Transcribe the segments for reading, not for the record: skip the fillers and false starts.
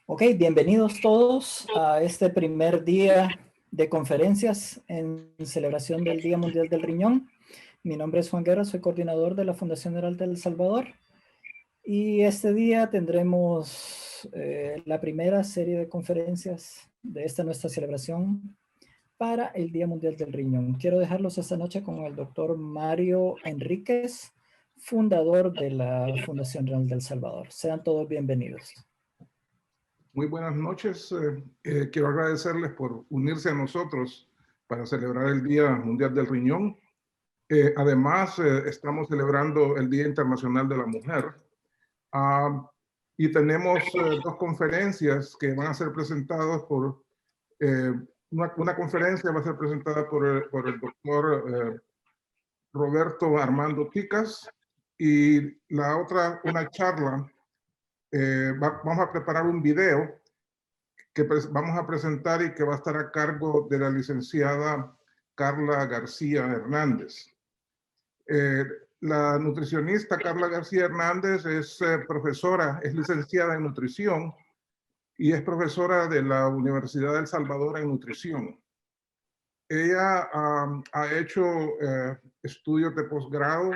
Ok, bienvenidos todos a este primer día de conferencias en celebración del Día Mundial del Riñón. Mi nombre es Juan Guerra, soy coordinador de la Fundación Herald de El Salvador. Y este día tendremos la primera serie de conferencias de esta nuestra celebración para el Día Mundial del Riñón. Quiero dejarlos esta noche con el doctor Mario Enríquez, fundador de la Fundación Herald de El Salvador. Sean todos bienvenidos. Muy buenas noches. Quiero agradecerles por unirse a nosotros para celebrar el Día Mundial del Riñón. Además, estamos celebrando el Día Internacional de la Mujer. Y tenemos dos conferencias que van a ser presentadas por... una conferencia va a ser presentada por el doctor Roberto Armando Ticas, y la otra, una charla. Vamos a preparar un video que vamos a presentar y que va a estar a cargo de la licenciada Carla García Hernández. La nutricionista Carla García Hernández es profesora, es licenciada en nutrición y es profesora de la Universidad de El Salvador en nutrición. Ella ha hecho estudios de posgrado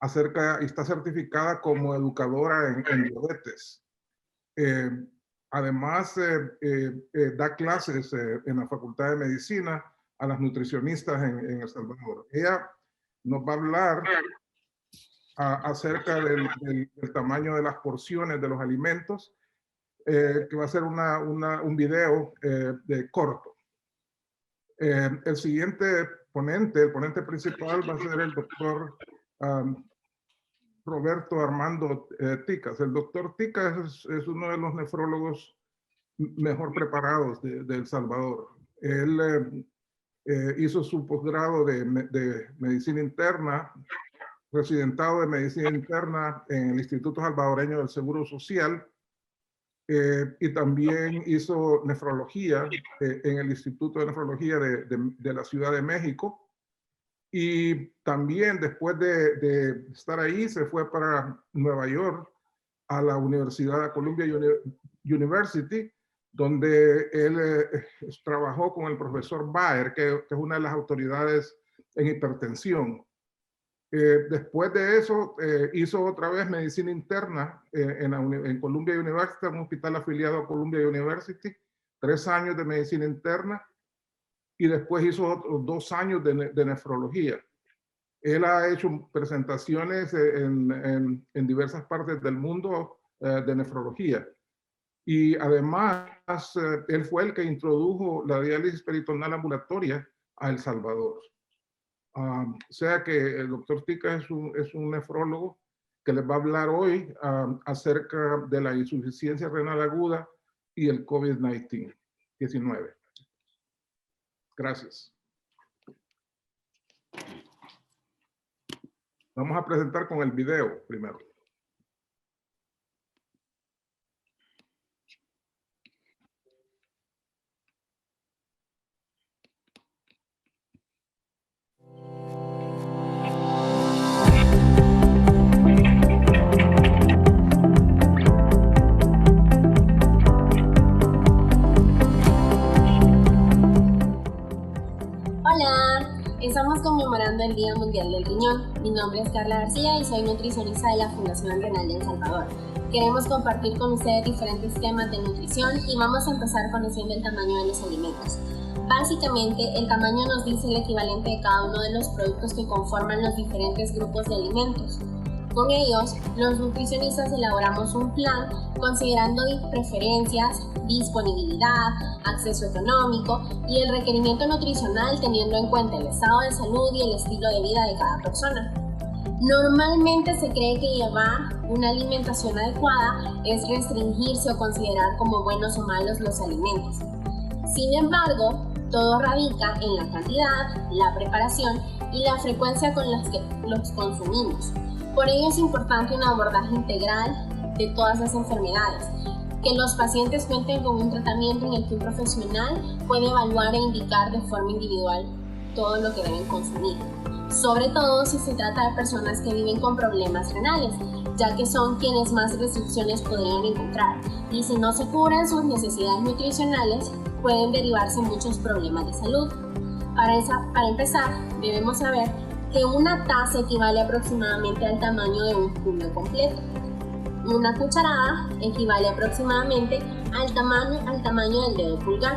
y está certificada como educadora en diabetes. Además, da clases en la Facultad de Medicina a las nutricionistas en El Salvador. Ella nos va a hablar acerca del tamaño de las porciones de los alimentos, que va a ser un video de corto. El siguiente ponente, el ponente principal, va a ser el doctor Roberto Armando Ticas. El doctor Ticas es uno de los nefrólogos mejor preparados de El Salvador. Él hizo su posgrado de medicina interna, residentado de medicina interna en el Instituto Salvadoreño del Seguro Social, y también hizo nefrología en el Instituto de Nefrología de la Ciudad de México. Y también después de estar ahí se fue para Nueva York a la Universidad de Columbia University, donde él trabajó con el profesor Baer, que es una de las autoridades en hipertensión. Después de eso hizo otra vez medicina interna en Columbia University, un hospital afiliado a Columbia University, 3 años de medicina interna. Y después hizo otros 2 años de nefrología. Él ha hecho presentaciones en diversas partes del mundo de nefrología. Y además, él fue el que introdujo la diálisis peritoneal ambulatoria a El Salvador. O sea que el doctor Tica es un nefrólogo que les va a hablar hoy acerca de la insuficiencia renal aguda y el COVID-19. Gracias. Vamos a presentar con el video primero. Estamos conmemorando el Día Mundial del Riñón. Mi nombre es Carla García y soy nutricionista de la Fundación Renal de El Salvador. Queremos compartir con ustedes diferentes temas de nutrición y vamos a empezar conociendo el tamaño de los alimentos. Básicamente, el tamaño nos dice el equivalente de cada uno de los productos que conforman los diferentes grupos de alimentos. Con ellos, los nutricionistas elaboramos un plan considerando preferencias, disponibilidad, acceso económico y el requerimiento nutricional teniendo en cuenta el estado de salud y el estilo de vida de cada persona. Normalmente se cree que llevar una alimentación adecuada es restringirse o considerar como buenos o malos los alimentos. Sin embargo, todo radica en la cantidad, la preparación y la frecuencia con las que los consumimos. Por ello es importante un abordaje integral de todas las enfermedades, que los pacientes cuenten con un tratamiento en el que un profesional puede evaluar e indicar de forma individual todo lo que deben consumir. sobre todo si se trata de personas que viven con problemas renales, ya que son quienes más restricciones podrían encontrar, y si no se cubren sus necesidades nutricionales, pueden derivarse muchos problemas de salud. Para empezar, debemos saber que una taza equivale aproximadamente al tamaño de un puño completo. Una cucharada equivale aproximadamente al tamaño del dedo pulgar.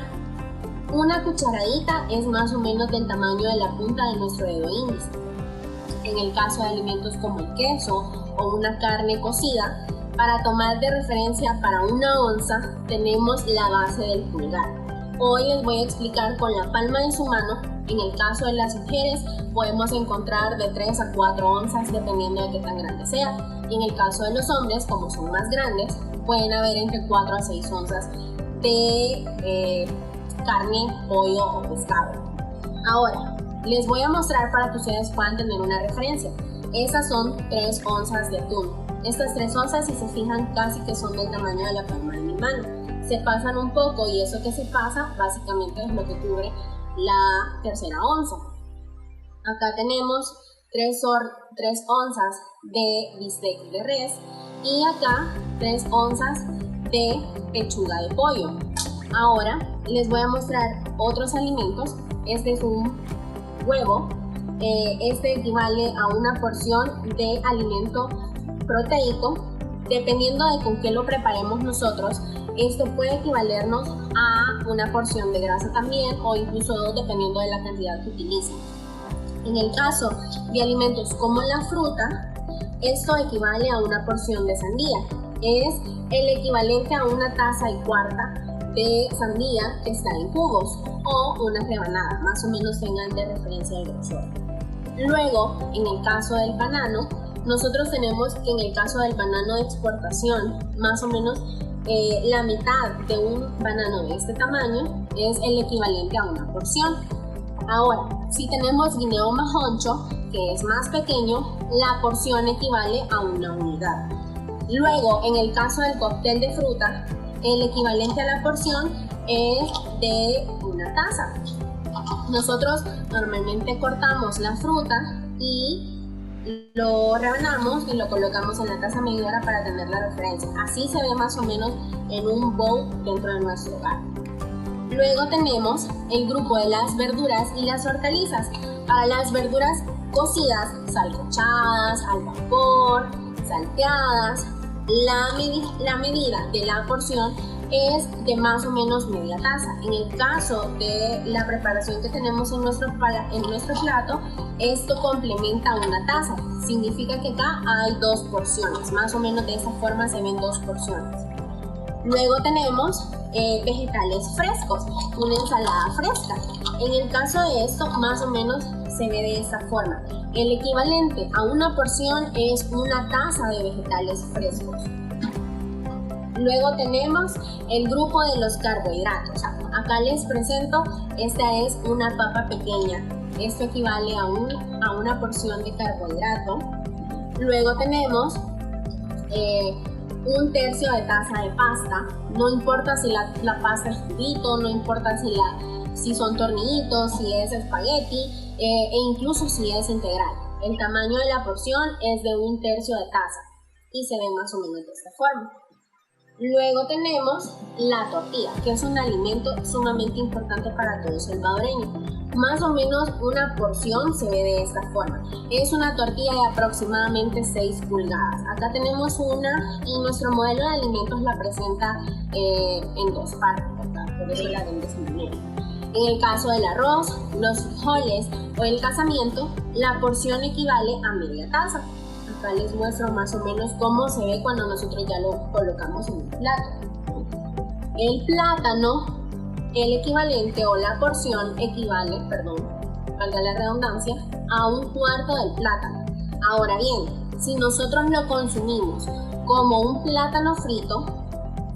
Una cucharadita es más o menos del tamaño de la punta de nuestro dedo índice. En el caso de alimentos como el queso o una carne cocida, para tomar de referencia para una onza tenemos la base del pulgar. Hoy les voy a explicar con la palma de su mano. En el caso de las mujeres podemos encontrar de 3 a 4 onzas dependiendo de qué tan grande sea. Y en el caso de los hombres, como son más grandes, pueden haber entre 4 a 6 onzas de carne, pollo o pescado. Ahora, les voy a mostrar para que ustedes puedan tener una referencia. Estas son 3 onzas de atún. Estas 3 onzas, si se fijan, casi que son del tamaño de la palma de mi mano. Se pasan un poco y eso que se pasa básicamente es lo que cubre la tercera onza. Acá tenemos 3 onzas de bistec de res y acá 3 onzas de pechuga de pollo. Ahora les voy a mostrar otros alimentos. Este es un huevo. Este equivale a una porción de alimento proteico. Dependiendo de con qué lo preparemos nosotros, esto puede equivalernos a una porción de grasa también, o incluso 2, dependiendo de la cantidad que utilicen. En el caso de alimentos como la fruta, esto equivale a una porción de sandía. Es el equivalente a una taza y cuarta de sandía que está en cubos, o una rebanada, más o menos tengan de referencia el grosor. Luego, en el caso del banano, nosotros tenemos que en el caso del banano de exportación, más o menos la mitad de un banano de este tamaño es el equivalente a una porción. Ahora, si tenemos guineo majoncho, que es más pequeño, la porción equivale a una unidad. Luego, en el caso del cóctel de fruta, el equivalente a la porción es de una taza. Nosotros normalmente cortamos la fruta y lo rebanamos y lo colocamos en la taza medidora para tener la referencia. Así se ve más o menos en un bowl dentro de nuestro hogar. Luego tenemos el grupo de las verduras y las hortalizas. Para las verduras cocidas, sancochadas, al vapor, salteadas, la medida de la porción es de más o menos media taza. En el caso de la preparación que tenemos en nuestro plato, esto complementa una taza. Significa que acá hay 2 porciones, más o menos de esta forma se ven 2 porciones. Luego tenemos vegetales frescos, una ensalada fresca. En el caso de esto, más o menos se ve de esta forma. El equivalente a una porción es una taza de vegetales frescos. Luego tenemos el grupo de los carbohidratos. Acá les presento, esta es una papa pequeña. Esto equivale a una porción de carbohidrato. Luego tenemos 1/3 de taza de pasta. No importa si la pasta es cubito, no importa si son tornillitos, si es espagueti e incluso si es integral. El tamaño de la porción es de 1/3 de taza y se ve más o menos de esta forma. Luego tenemos la tortilla, que es un alimento sumamente importante para todo salvadoreño. Más o menos una porción se ve de esta forma. Es una tortilla de aproximadamente 6 pulgadas. Acá tenemos una y nuestro modelo de alimentos la presenta en 2 partes, ¿verdad? Por eso la ven de esta manera. En el caso del arroz, los frijoles o el casamiento, la porción equivale a media taza. Acá les muestro más o menos cómo se ve cuando nosotros ya lo colocamos en el plato. El plátano, el equivalente o la porción equivale, valga la redundancia, a 1/4 del plátano. Ahora bien, si nosotros lo consumimos como un plátano frito,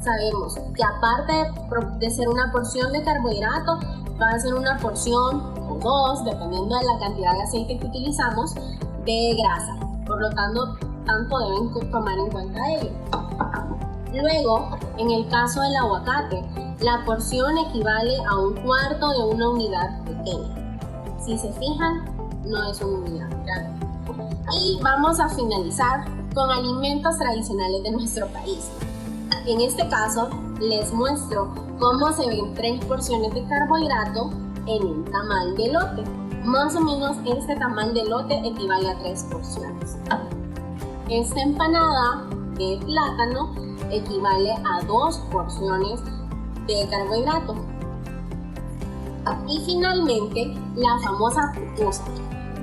sabemos que aparte de ser una porción de carbohidrato, va a ser una porción o 2, dependiendo de la cantidad de aceite que utilizamos, de grasa. Por lo tanto, deben tomar en cuenta ello. Luego, en el caso del aguacate, la porción equivale a 1/4 de una unidad pequeña. Si se fijan, no es un claro. Y vamos a finalizar con alimentos tradicionales de nuestro país. En este caso, les muestro cómo se ven 3 porciones de carbohidrato en un tamal de elote. Más o menos este tamal de elote equivale a 3 porciones. Esta empanada de plátano equivale a 2 porciones de carbohidrato. Y finalmente, la famosa pupusa.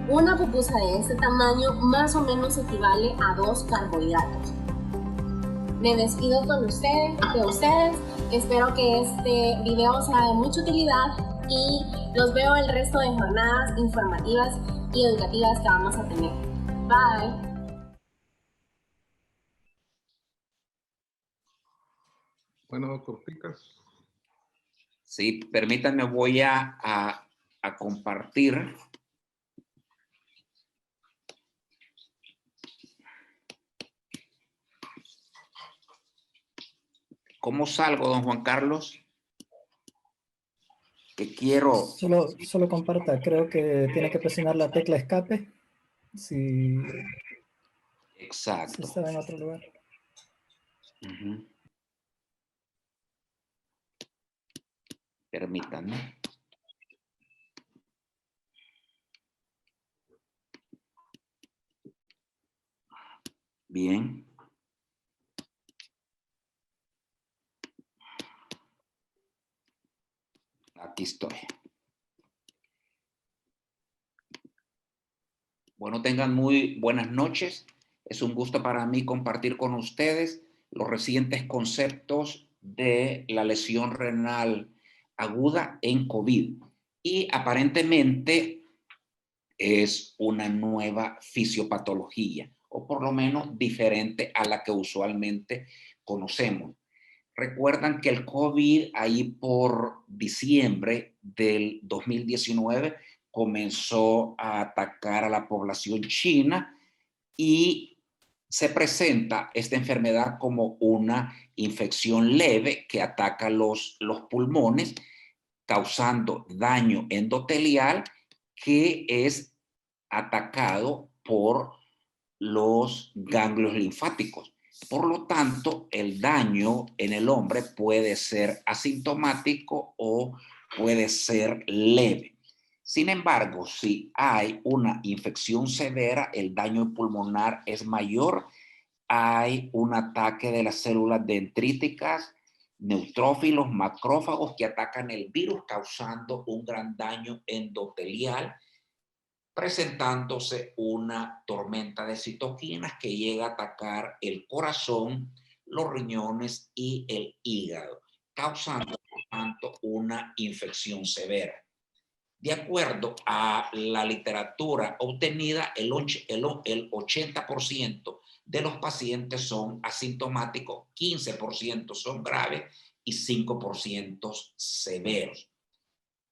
Una pupusa de este tamaño más o menos equivale a 2 carbohidratos. Me despido de ustedes. Espero que este video sea de mucha utilidad y los veo el resto de jornadas informativas y educativas que vamos a tener. Bye. Bueno, doctor Ticas. Sí, permítanme, voy a compartir. ¿Cómo salgo, don Juan Carlos? Que quiero... Solo comparta, creo que tiene que presionar la tecla escape si Exacto. estaba en otro lugar. Permítanme. Bien. Aquí estoy. Bueno, tengan muy buenas noches. Es un gusto para mí compartir con ustedes los recientes conceptos de la lesión renal aguda en COVID. Y aparentemente es una nueva fisiopatología, o por lo menos diferente a la que usualmente conocemos. Recuerdan que el COVID ahí por diciembre del 2019 comenzó a atacar a la población china y se presenta esta enfermedad como una infección leve que ataca los pulmones, causando daño endotelial que es atacado por los ganglios linfáticos. Por lo tanto, el daño en el hombre puede ser asintomático o puede ser leve. Sin embargo, si hay una infección severa, el daño pulmonar es mayor. Hay un ataque de las células dendríticas, neutrófilos, macrófagos que atacan el virus, causando un gran daño endotelial, presentándose una tormenta de citoquinas que llega a atacar el corazón, los riñones y el hígado, causando, por tanto, una infección severa. De acuerdo a la literatura obtenida, el 80% de los pacientes son asintomáticos, 15% son graves y 5% severos.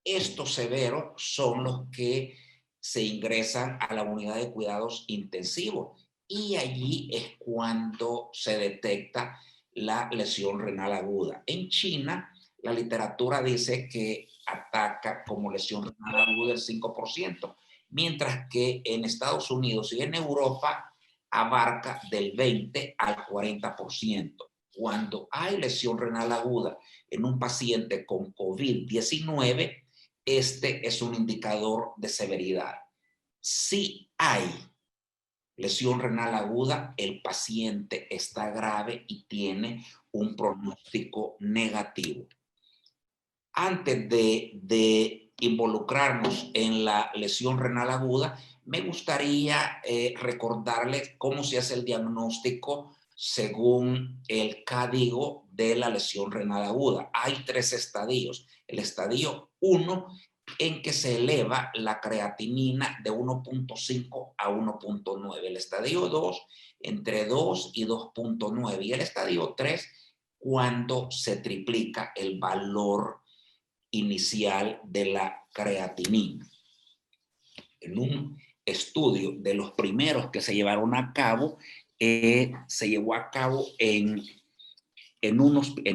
Estos severos son los que se ingresan a la unidad de cuidados intensivos y allí es cuando se detecta la lesión renal aguda. En China, la literatura dice que ataca como lesión renal aguda el 5%, mientras que en Estados Unidos y en Europa abarca del 20 al 40%. Cuando hay lesión renal aguda en un paciente con COVID-19, este es un indicador de severidad. Si hay lesión renal aguda, el paciente está grave y tiene un pronóstico negativo. Antes de involucrarnos en la lesión renal aguda, me gustaría recordarles cómo se hace el diagnóstico según el código de la lesión renal aguda. Hay 3 estadios. El estadio 1, en que se eleva la creatinina de 1.5 a 1.9. El estadio 2, entre 2 y 2.9. Y el estadio 3, cuando se triplica el valor inicial de la creatinina. En un estudio de los primeros que se llevaron a cabo, se llevó a cabo en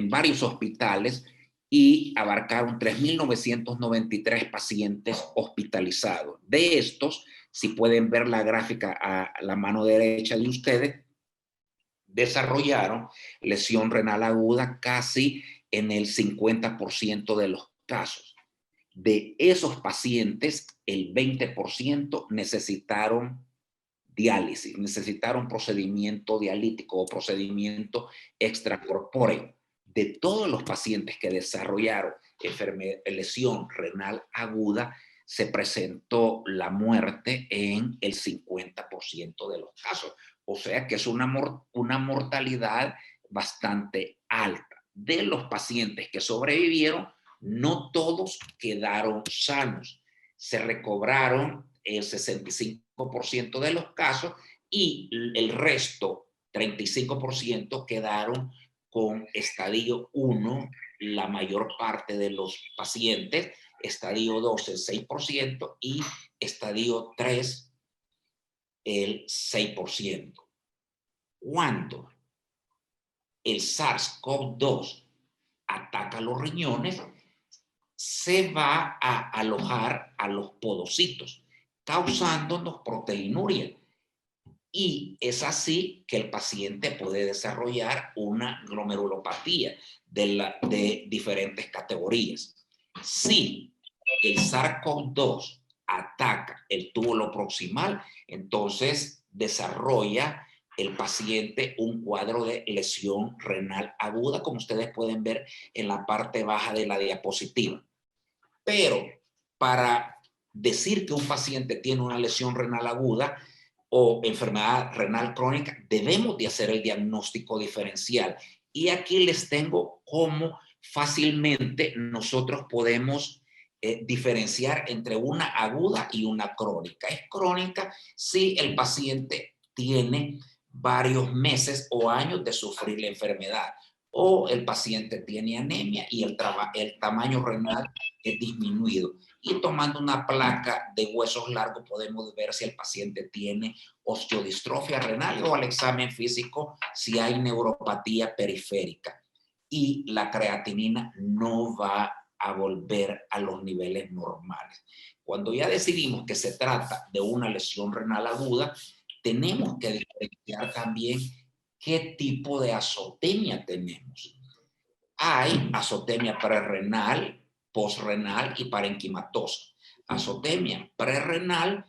varios hospitales y abarcaron 3.993 pacientes hospitalizados. De estos, si pueden ver la gráfica a la mano derecha de ustedes, desarrollaron lesión renal aguda casi en el 50% de los casos. De esos pacientes, el 20% necesitaron diálisis, necesitaron procedimiento dialítico o procedimiento extracorpóreo. De todos los pacientes que desarrollaron lesión renal aguda, se presentó la muerte en el 50% de los casos. O sea que es una mortalidad bastante alta. De los pacientes que sobrevivieron, no todos quedaron sanos. Se recobraron el 65% de los casos y el resto, 35%, quedaron con estadio 1, la mayor parte de los pacientes, estadio 2 el 6% y estadio 3 el 6%. Cuando el SARS-CoV-2 ataca los riñones, se va a alojar a los podocitos, causándonos proteinuria. Y es así que el paciente puede desarrollar una glomerulopatía de diferentes categorías. Si el SARS-CoV-2 ataca el túbulo proximal, entonces desarrolla el paciente un cuadro de lesión renal aguda, como ustedes pueden ver en la parte baja de la diapositiva. Pero para decir que un paciente tiene una lesión renal aguda o enfermedad renal crónica, debemos de hacer el diagnóstico diferencial. Y aquí les tengo cómo fácilmente nosotros podemos diferenciar entre una aguda y una crónica. Es crónica si el paciente tiene varios meses o años de sufrir la enfermedad, o el paciente tiene anemia y el tamaño renal es disminuido. Y tomando una placa de huesos largos podemos ver si el paciente tiene osteodistrofia renal o al examen físico si hay neuropatía periférica. Y la creatinina no va a volver a los niveles normales. Cuando ya decidimos que se trata de una lesión renal aguda, tenemos que diferenciar también qué tipo de azotemia tenemos. Hay azotemia prerrenal, posrenal y parenquimatosa. Azotemia prerrenal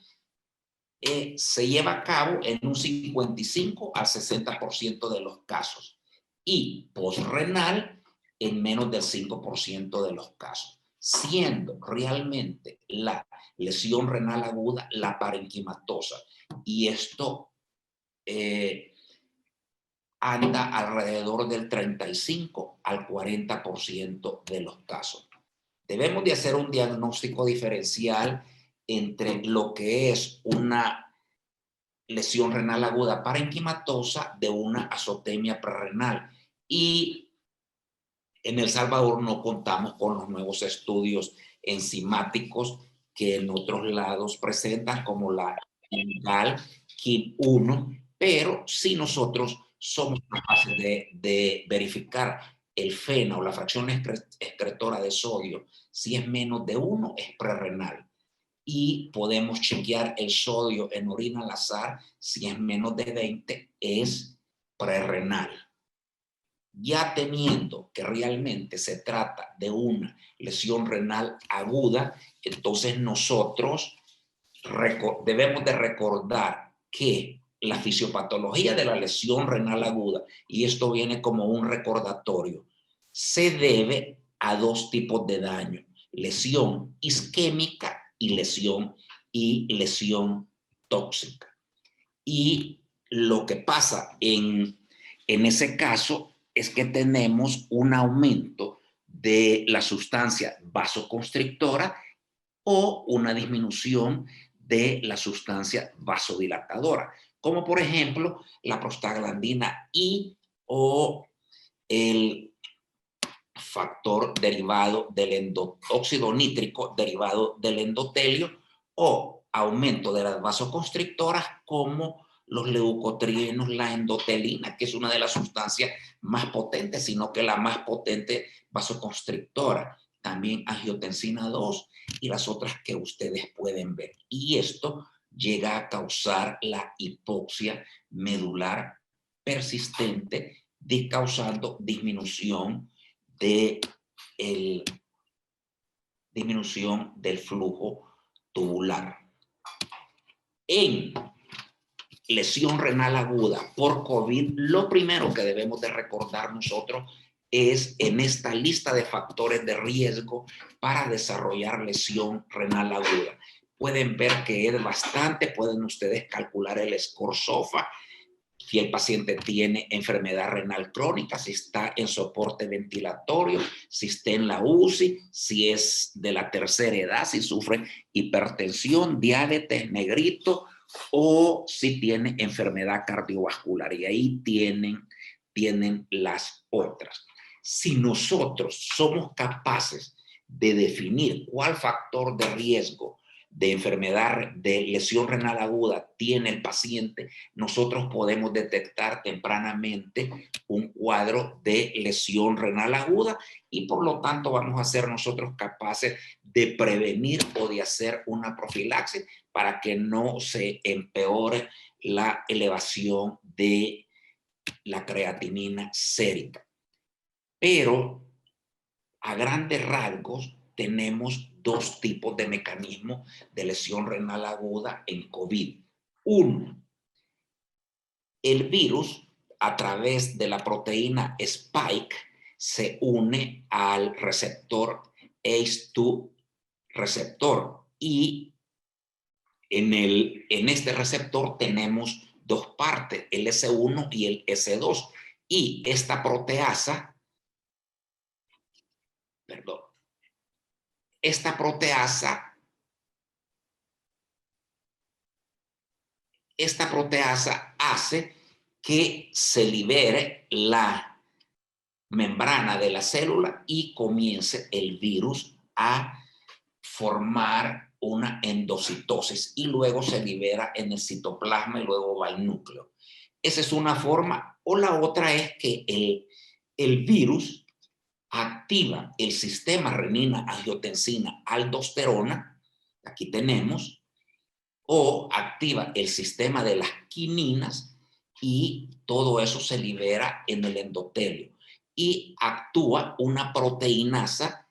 se lleva a cabo en un 55 al 60% de los casos y posrenal en menos del 5% de los casos, siendo realmente la lesión renal aguda la parenquimatosa. Y esto anda alrededor del 35 al 40% de los casos. Debemos de hacer un diagnóstico diferencial entre lo que es una lesión renal aguda parenquimatosa de una azotemia prerrenal. Y en El Salvador no contamos con los nuevos estudios enzimáticos que en otros lados presentan, como la KIM-1, pero sí nosotros somos capaces de verificar el FENA o la fracción excretora de sodio. Si es menos de 1, es prerrenal. Y podemos chequear el sodio en orina al azar. Si es menos de 20, es prerrenal. Ya teniendo que realmente se trata de una lesión renal aguda, entonces nosotros debemos de recordar que la fisiopatología de la lesión renal aguda, y esto viene como un recordatorio, se debe a dos tipos de daño: lesión isquémica y lesión tóxica. Y lo que pasa en ese caso es que tenemos un aumento de la sustancia vasoconstrictora o una disminución de la sustancia vasodilatadora, como por ejemplo la prostaglandina I o el factor derivado del óxido nítrico derivado del endotelio, o aumento de las vasoconstrictoras como los leucotrienos, la endotelina, que es una de las sustancias más potentes, sino que la más potente vasoconstrictora. También angiotensina 2 y las otras que ustedes pueden ver. Y esto llega a causar la hipoxia medular persistente, causando disminución del flujo tubular. En lesión renal aguda por COVID, lo primero que debemos de recordar nosotros es en esta lista de factores de riesgo para desarrollar lesión renal aguda. Pueden ver que es bastante, pueden ustedes calcular el score SOFA, si el paciente tiene enfermedad renal crónica, si está en soporte ventilatorio, si está en la UCI, si es de la tercera edad, si sufre hipertensión, diabetes, negrito, o si tiene enfermedad cardiovascular. Y ahí tienen las otras. Si nosotros somos capaces de definir cuál factor de riesgo de enfermedad, de lesión renal aguda tiene el paciente, nosotros podemos detectar tempranamente un cuadro de lesión renal aguda y por lo tanto vamos a ser nosotros capaces de prevenir o de hacer una profilaxis para que no se empeore la elevación de la creatinina sérica. Pero a grandes rasgos tenemos dos tipos de mecanismos de lesión renal aguda en COVID. Uno, el virus a través de la proteína Spike se une al receptor ACE2 receptor y en este receptor tenemos dos partes, el S1 y el S2, y esta proteasa hace que se libere la membrana de la célula y comience el virus a formar una endocitosis y luego se libera en el citoplasma y luego va al núcleo. Esa es una forma, o la otra es que el virus activa el sistema renina-angiotensina-aldosterona, aquí tenemos, o activa el sistema de las quininas y todo eso se libera en el endotelio y actúa una proteinasa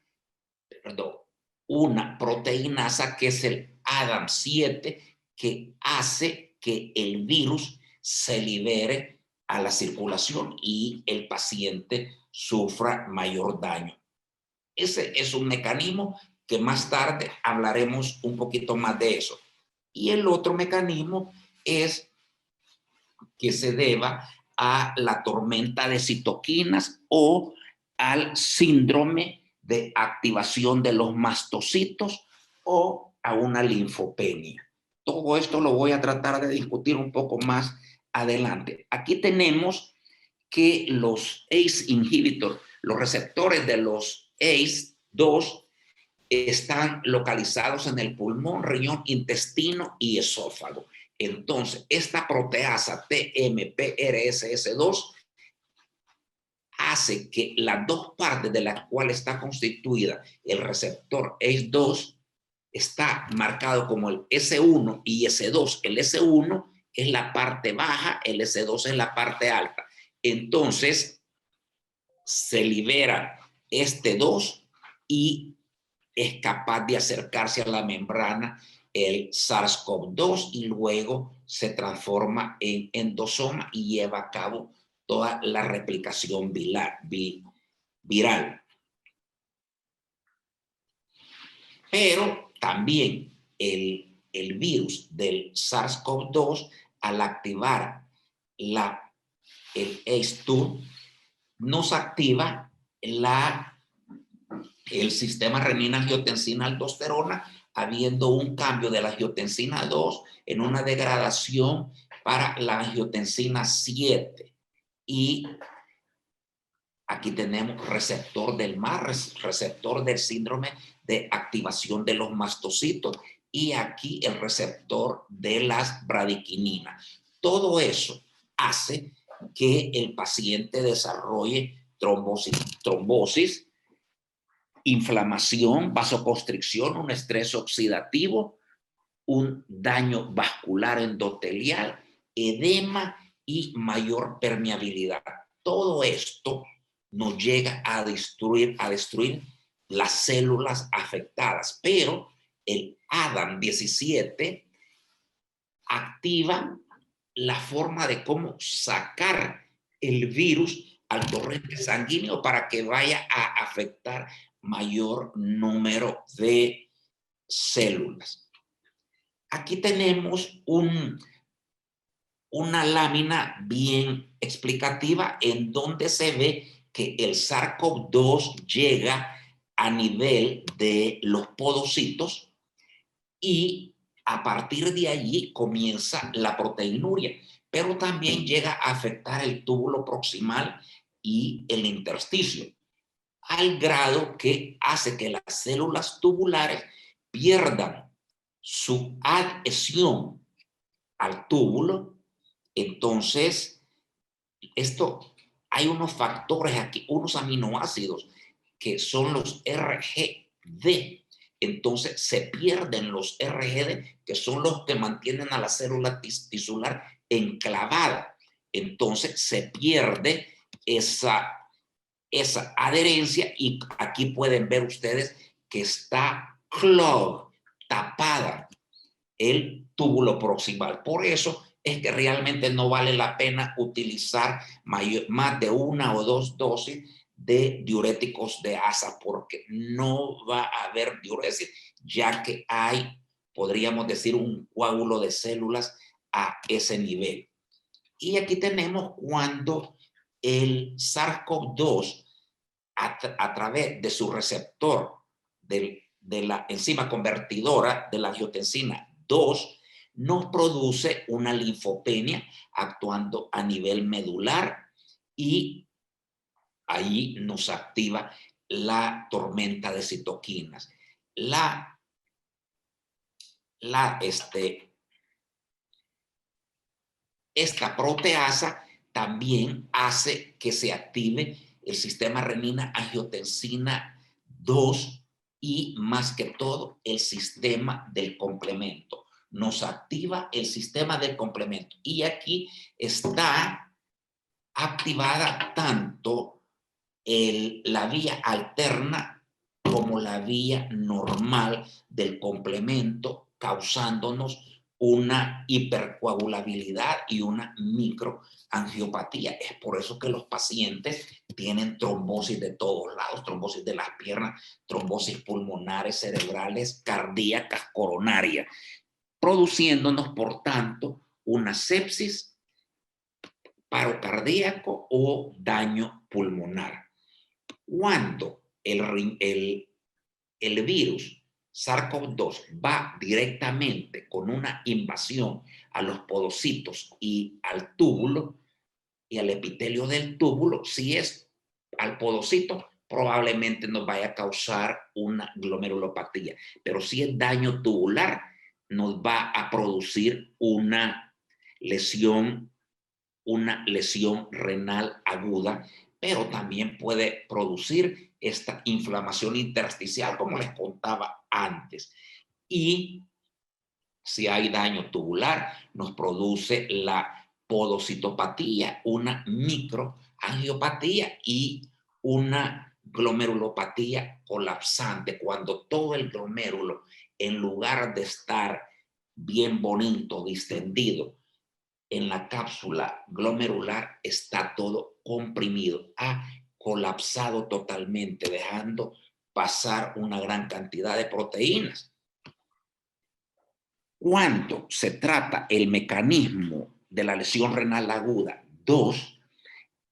que es el ADAM7 que hace que el virus se libere a la circulación y el paciente sufra mayor daño. Ese es un mecanismo que más tarde hablaremos un poquito más de eso. Y el otro mecanismo es que se deba a la tormenta de citoquinas o al síndrome de activación de los mastocitos o a una linfopenia. Todo esto lo voy a tratar de discutir un poco más adelante. Aquí tenemos que los ACE inhibitors, los receptores de los ACE2 están localizados en el pulmón, riñón, intestino y esófago. Entonces, esta proteasa TMPRSS2 hace que las dos partes de las cuales está constituida el receptor ACE2 está marcado como el S1 y S2. El S1 es la parte baja, el S2 es la parte alta. Entonces, se libera este 2 y es capaz de acercarse a la membrana el SARS-CoV-2 y luego se transforma en endosoma y lleva a cabo toda la replicación viral. Pero también el virus del SARS-CoV-2, al activar el ACE2, nos activa el sistema renina-angiotensina-aldosterona, habiendo un cambio de la angiotensina 2 en una degradación para la angiotensina 7. Y aquí tenemos receptor del MAR, receptor del síndrome de activación de los mastocitos, y aquí el receptor de las bradiquininas. Todo eso hace que el paciente desarrolle trombosis, inflamación, vasoconstricción, un estrés oxidativo un daño vascular endotelial, edema y mayor permeabilidad. Todo esto nos llega a destruir las células afectadas, pero el ADAM17 activa la forma de cómo sacar el virus al torrente sanguíneo para que vaya a afectar mayor número de células. Aquí tenemos una lámina bien explicativa en donde se ve que el SARS-CoV-2 llega a nivel de los podocitos y a partir de allí comienza la proteinuria, pero también llega a afectar el túbulo proximal y el intersticio, al grado que hace que las células tubulares pierdan su adhesión al túbulo. Entonces, hay unos factores aquí, unos aminoácidos que son los RGD. Entonces se pierden los RGD, que son los que mantienen a la célula tisular enclavada. Entonces se pierde esa adherencia y aquí pueden ver ustedes que está tapada el túbulo proximal. Por eso es que realmente no vale la pena utilizar más de 1 o 2 dosis de diuréticos de asa, porque no va a haber diuresis, ya que hay, podríamos decir, un coágulo de células a ese nivel. Y aquí tenemos cuando el SARS-CoV-2, a través de su receptor de la enzima convertidora de la angiotensina 2, nos produce una linfopenia actuando a nivel medular y ahí nos activa la tormenta de citoquinas. Esta proteasa también hace que se active el sistema renina-angiotensina 2 y más que todo el sistema del complemento. Nos activa el sistema del complemento y aquí está activada tanto la vía alterna como la vía normal del complemento, causándonos una hipercoagulabilidad y una microangiopatía. Es por eso que los pacientes tienen trombosis de todos lados, trombosis de las piernas, trombosis pulmonares, cerebrales, cardíacas, coronarias, produciéndonos, por tanto, una sepsis, paro cardíaco o daño pulmonar. Cuando el virus SARS-CoV-2 va directamente con una invasión a los podocitos y al túbulo y al epitelio del túbulo, si es al podocito, probablemente nos vaya a causar una glomerulopatía, pero si es daño tubular, nos va a producir una lesión renal aguda, pero también puede producir esta inflamación intersticial, como les contaba antes. Y si hay daño tubular, nos produce la podocitopatía, una microangiopatía y una glomerulopatía colapsante, cuando todo el glomérulo, en lugar de estar bien bonito, distendido, en la cápsula glomerular, está todo comprimido, ha colapsado totalmente, dejando pasar una gran cantidad de proteínas. Cuando se trata el mecanismo de la lesión renal aguda 2,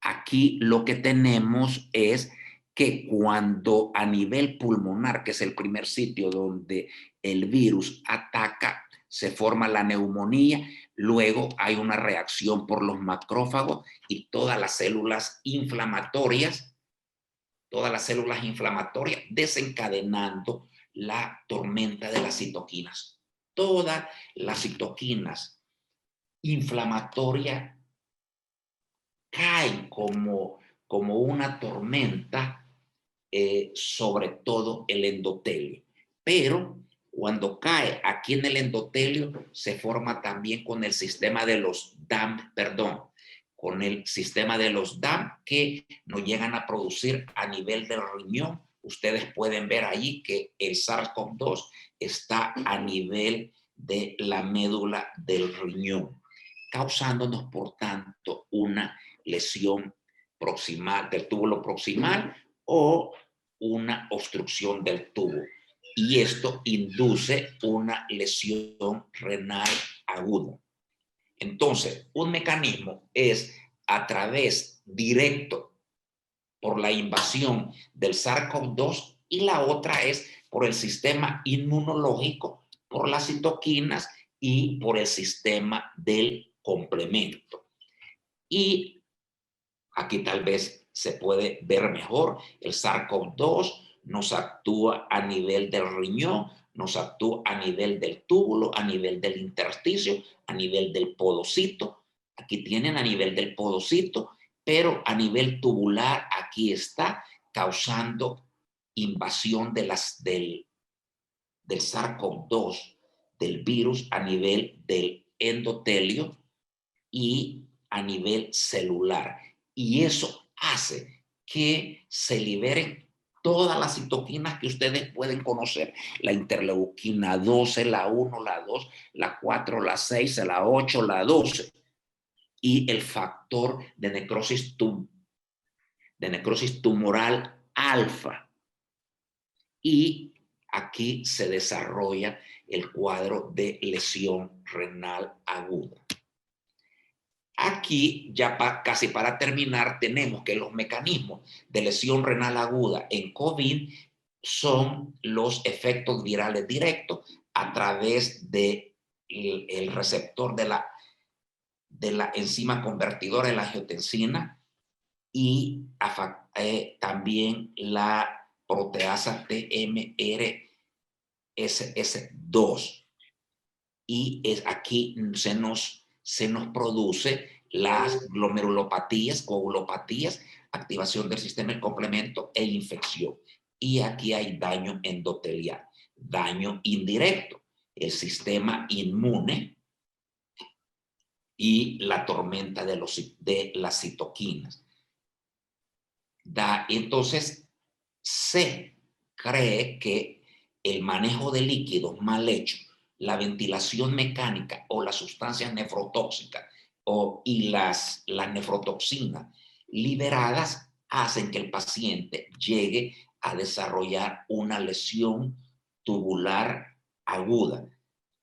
aquí lo que tenemos es que cuando a nivel pulmonar, que es el primer sitio donde el virus ataca, se forma la neumonía, luego hay una reacción por los macrófagos y todas las células inflamatorias desencadenando la tormenta de las citoquinas. Todas las citoquinas inflamatorias caen como una tormenta sobre todo el endotelio. Pero Cuando cae aquí en el endotelio, se forma también con el sistema de los DAM, con el sistema de los DAM que nos llegan a producir a nivel del riñón. Ustedes pueden ver ahí que el SARS-CoV-2 está a nivel de la médula del riñón, causándonos, por tanto, una lesión proximal del túbulo proximal o una obstrucción del tubo. Y esto induce una lesión renal aguda. Entonces, un mecanismo es a través directo por la invasión del SARS-CoV-2 y la otra es por el sistema inmunológico, por las citoquinas y por el sistema del complemento. Y aquí tal vez se puede ver mejor. El SARS-CoV-2 nos actúa a nivel del riñón, nos actúa a nivel del túbulo, a nivel del intersticio, a nivel del podocito. Aquí tienen a nivel del podocito, pero a nivel tubular aquí está causando invasión del SARS-CoV-2, del virus a nivel del endotelio y a nivel celular. Y eso hace que se liberen todas las citoquinas que ustedes pueden conocer. La interleuquina 12, la 1, la 2, la 4, la 6, la 8, la 12. Y el factor de necrosis tumoral alfa. Y aquí se desarrolla el cuadro de lesión renal aguda. Aquí, ya casi para terminar, tenemos que los mecanismos de lesión renal aguda en COVID son los efectos virales directos a través del receptor de la enzima convertidora de la angiotensina y también la proteasa TMRSS2. Y aquí se nos produce las glomerulopatías, coagulopatías, activación del sistema del complemento e infección. Y aquí hay daño endotelial, daño indirecto, el sistema inmune y la tormenta de las citoquinas. Entonces, se cree que el manejo de líquidos mal hecho, la ventilación mecánica o las sustancias nefrotóxicas y las nefrotoxinas liberadas hacen que el paciente llegue a desarrollar una lesión tubular aguda,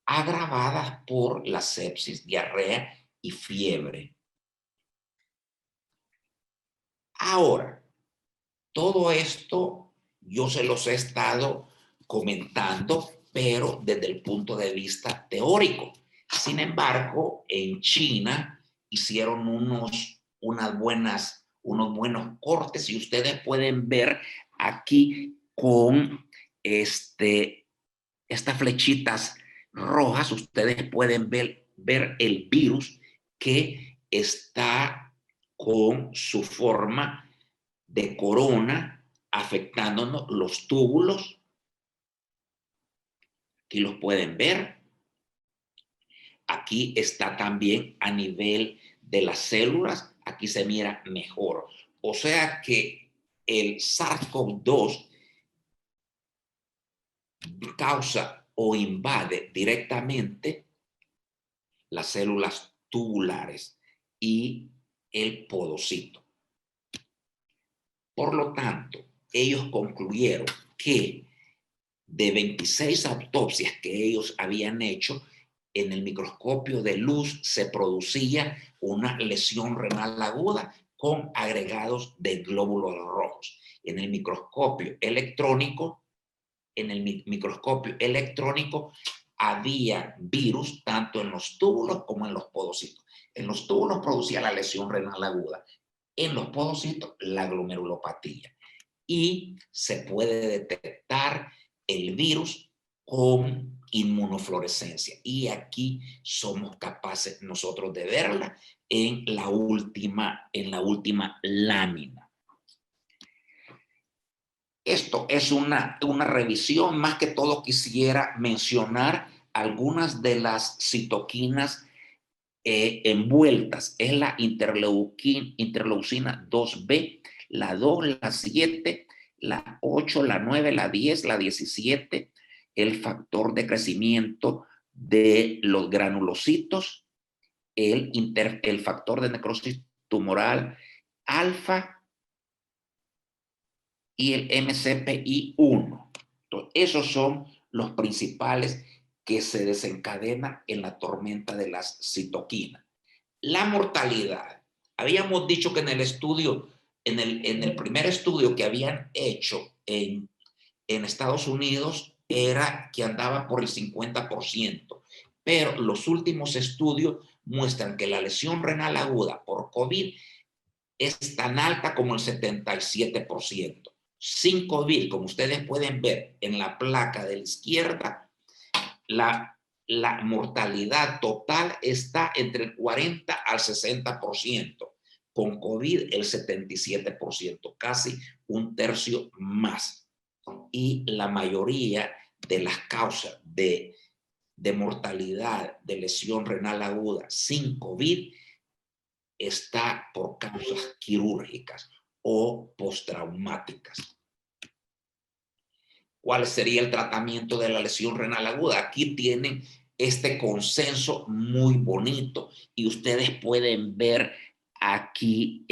agravada por la sepsis, diarrea y fiebre. Ahora, todo esto yo se los he estado comentando, pero desde el punto de vista teórico. Sin embargo, en China hicieron unos buenos cortes y ustedes pueden ver aquí con estas flechitas rojas, ustedes pueden ver el virus que está con su forma de corona afectándonos los túbulos. Aquí los pueden ver. Aquí está también a nivel de las células. Aquí se mira mejor. O sea que el SARS-CoV-2 causa o invade directamente las células tubulares y el podocito. Por lo tanto, ellos concluyeron que de 26 autopsias que ellos habían hecho, en el microscopio de luz se producía una lesión renal aguda con agregados de glóbulos rojos. En el microscopio electrónico, había virus tanto en los túbulos como en los podocitos. En los túbulos producía la lesión renal aguda, en los podocitos la glomerulopatía. Y se puede detectar el virus con inmunofluorescencia. Y aquí somos capaces nosotros de verla en la última lámina. Esto es una revisión. Más que todo quisiera mencionar algunas de las citoquinas envueltas. Es la interleucina 2B, la 2, la 7, la 8, la 9, la 10, la 17, el factor de crecimiento de los granulocitos, el factor de necrosis tumoral alfa y el MCPI1. Entonces, esos son los principales que se desencadenan en la tormenta de las citoquinas. La mortalidad. Habíamos dicho que en el estudio, en el primer estudio que habían hecho en Estados Unidos, era que andaba por el 50%, pero los últimos estudios muestran que la lesión renal aguda por COVID es tan alta como el 77%. Sin COVID, como ustedes pueden ver en la placa de la izquierda, la mortalidad total está entre el 40 al 60%. Con COVID, el 77%, casi un tercio más. Y la mayoría de las causas de mortalidad de lesión renal aguda sin COVID está por causas quirúrgicas o postraumáticas. ¿Cuál sería el tratamiento de la lesión renal aguda? Aquí tienen este consenso muy bonito y ustedes pueden ver aquí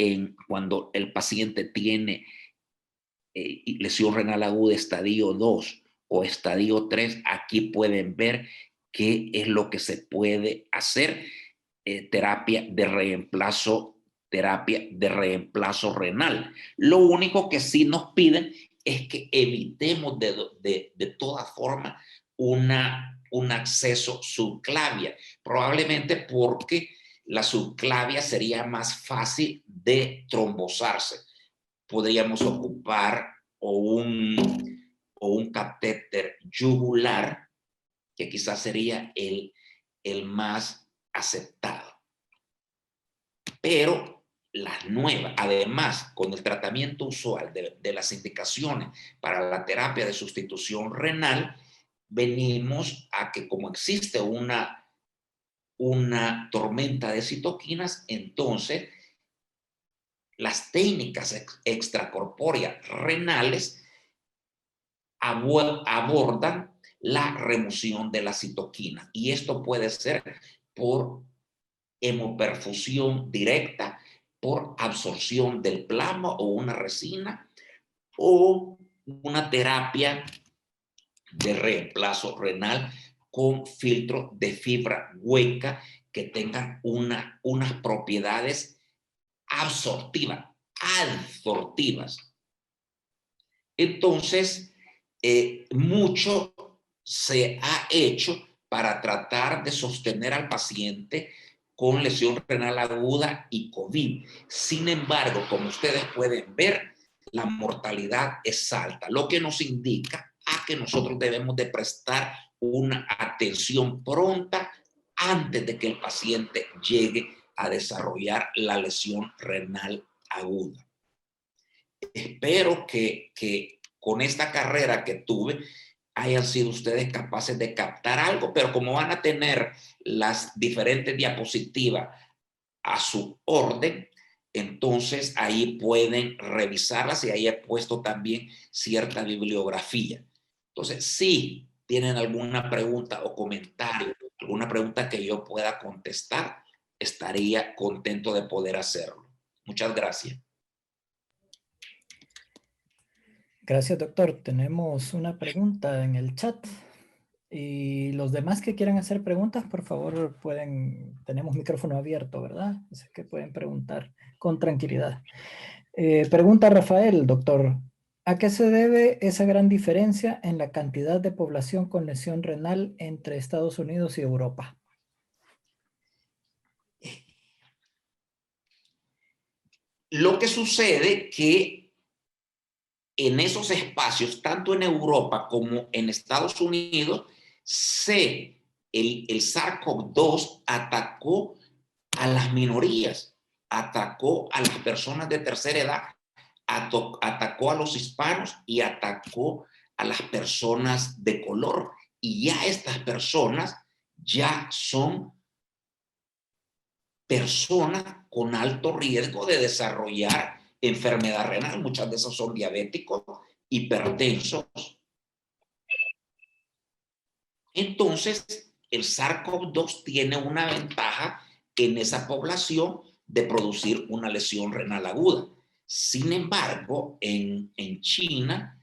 cuando el paciente tiene lesión renal aguda estadio 2 o estadio 3, aquí pueden ver qué es lo que se puede hacer. Terapia de reemplazo renal. Lo único que sí nos piden es que evitemos de toda forma un acceso subclavia, probablemente porque la subclavia sería más fácil de trombosarse. Podríamos ocupar un catéter yugular, que quizás sería el más aceptado. Pero las nuevas, además, con el tratamiento usual de las indicaciones para la terapia de sustitución renal, venimos a que como existe una tormenta de citoquinas, entonces las técnicas extracorpóreas renales abordan la remoción de la citoquina. Y esto puede ser por hemoperfusión directa, por absorción del plasma o una resina, o una terapia de reemplazo renal con filtro de fibra hueca que tengan unas propiedades adsortivas. Entonces, mucho se ha hecho para tratar de sostener al paciente con lesión renal aguda y COVID. Sin embargo, como ustedes pueden ver, la mortalidad es alta, lo que nos indica a que nosotros debemos de prestar una atención pronta antes de que el paciente llegue a desarrollar la lesión renal aguda. Espero que con esta carrera que tuve hayan sido ustedes capaces de captar algo, pero como van a tener las diferentes diapositivas a su orden, entonces ahí pueden revisarlas y ahí he puesto también cierta bibliografía. Entonces, si tienen alguna pregunta o comentario, alguna pregunta que yo pueda contestar, estaría contento de poder hacerlo. Muchas gracias. Gracias, doctor. Tenemos una pregunta en el chat. Y los demás que quieran hacer preguntas, por favor, tenemos micrófono abierto, ¿verdad? Así que pueden preguntar con tranquilidad. Pregunta Rafael, doctor. ¿A qué se debe esa gran diferencia en la cantidad de población con lesión renal entre Estados Unidos y Europa? Lo que sucede que en esos espacios, tanto en Europa como en Estados Unidos, el SARS-CoV-2 atacó a las minorías, atacó a las personas de tercera edad, atacó a los hispanos y atacó a las personas de color. Y ya estas personas ya son personas con alto riesgo de desarrollar enfermedad renal. Muchas de esas son diabéticos, hipertensos. Entonces, el SARS-CoV-2 tiene una ventaja en esa población de producir una lesión renal aguda. Sin embargo, en China,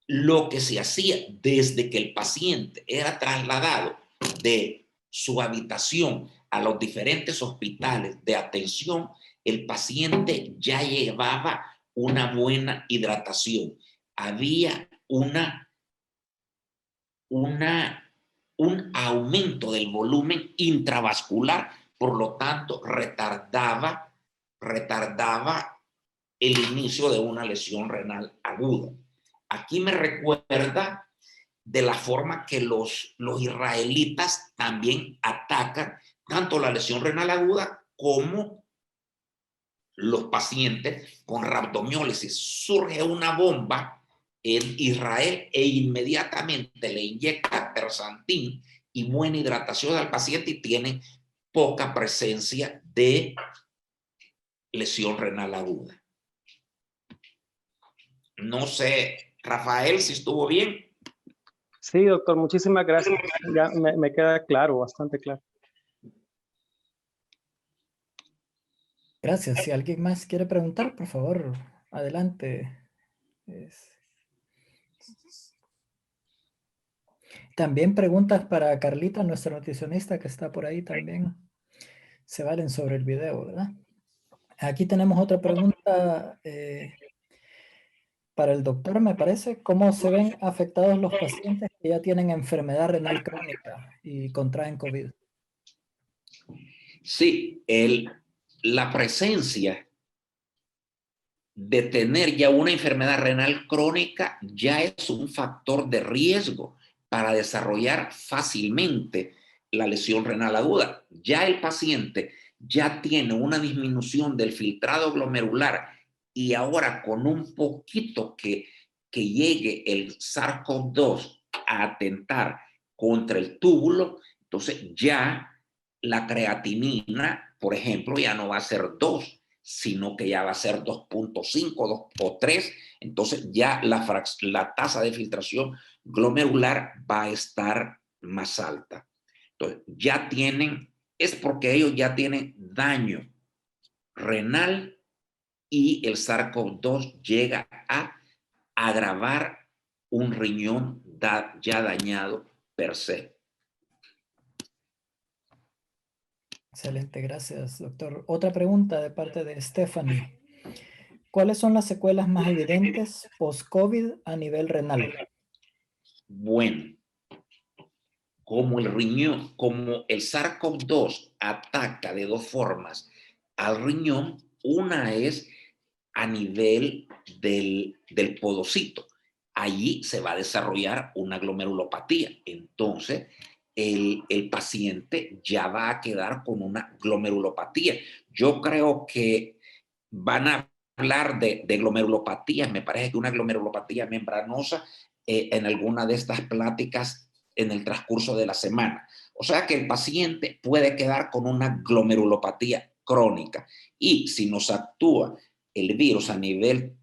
lo que se hacía desde que el paciente era trasladado de su habitación a los diferentes hospitales de atención, el paciente ya llevaba una buena hidratación. Había un aumento del volumen intravascular, por lo tanto retardaba el inicio de una lesión renal aguda. Aquí me recuerda de la forma que los israelitas también atacan tanto la lesión renal aguda como los pacientes con rhabdomiólisis. Surge una bomba en Israel e inmediatamente le inyecta Persantin y buena hidratación al paciente y tienen poca presencia de lesión renal aguda. No sé, Rafael, si estuvo bien. Sí, doctor, muchísimas gracias. Ya me queda claro, bastante claro. Gracias. Si alguien más quiere preguntar, por favor, adelante. También preguntas para Carlita, nuestra nutricionista que está por ahí también. Se valen sobre el video, ¿verdad? Aquí tenemos otra pregunta para el doctor, me parece. ¿Cómo se ven afectados los pacientes que ya tienen enfermedad renal crónica y contraen COVID? Sí, la presencia de tener ya una enfermedad renal crónica ya es un factor de riesgo para desarrollar fácilmente la lesión renal aguda. Ya el paciente ya tiene una disminución del filtrado glomerular y ahora con un poquito que llegue el SARS-CoV-2 a atentar contra el túbulo, entonces ya la creatinina, por ejemplo, ya no va a ser 2, sino que ya va a ser 2.5 o 3. Entonces ya la tasa de filtración glomerular va a estar más alta. Entonces ya tienen, es porque ellos ya tienen daño renal y el SARS-CoV-2 llega a agravar un riñón ya dañado per se. Excelente, gracias, doctor. Otra pregunta de parte de Stephanie. ¿Cuáles son las secuelas más evidentes post-COVID a nivel renal? Bueno, como el riñón, como el SARS-CoV-2 ataca de dos formas al riñón, una es a nivel del podocito. Allí se va a desarrollar una glomerulopatía. Entonces, el paciente ya va a quedar con una glomerulopatía. Yo creo que van a hablar de glomerulopatías. Me parece que una glomerulopatía membranosa en alguna de estas pláticas en el transcurso de la semana. O sea que el paciente puede quedar con una glomerulopatía crónica. Y si nos actúa el virus a nivel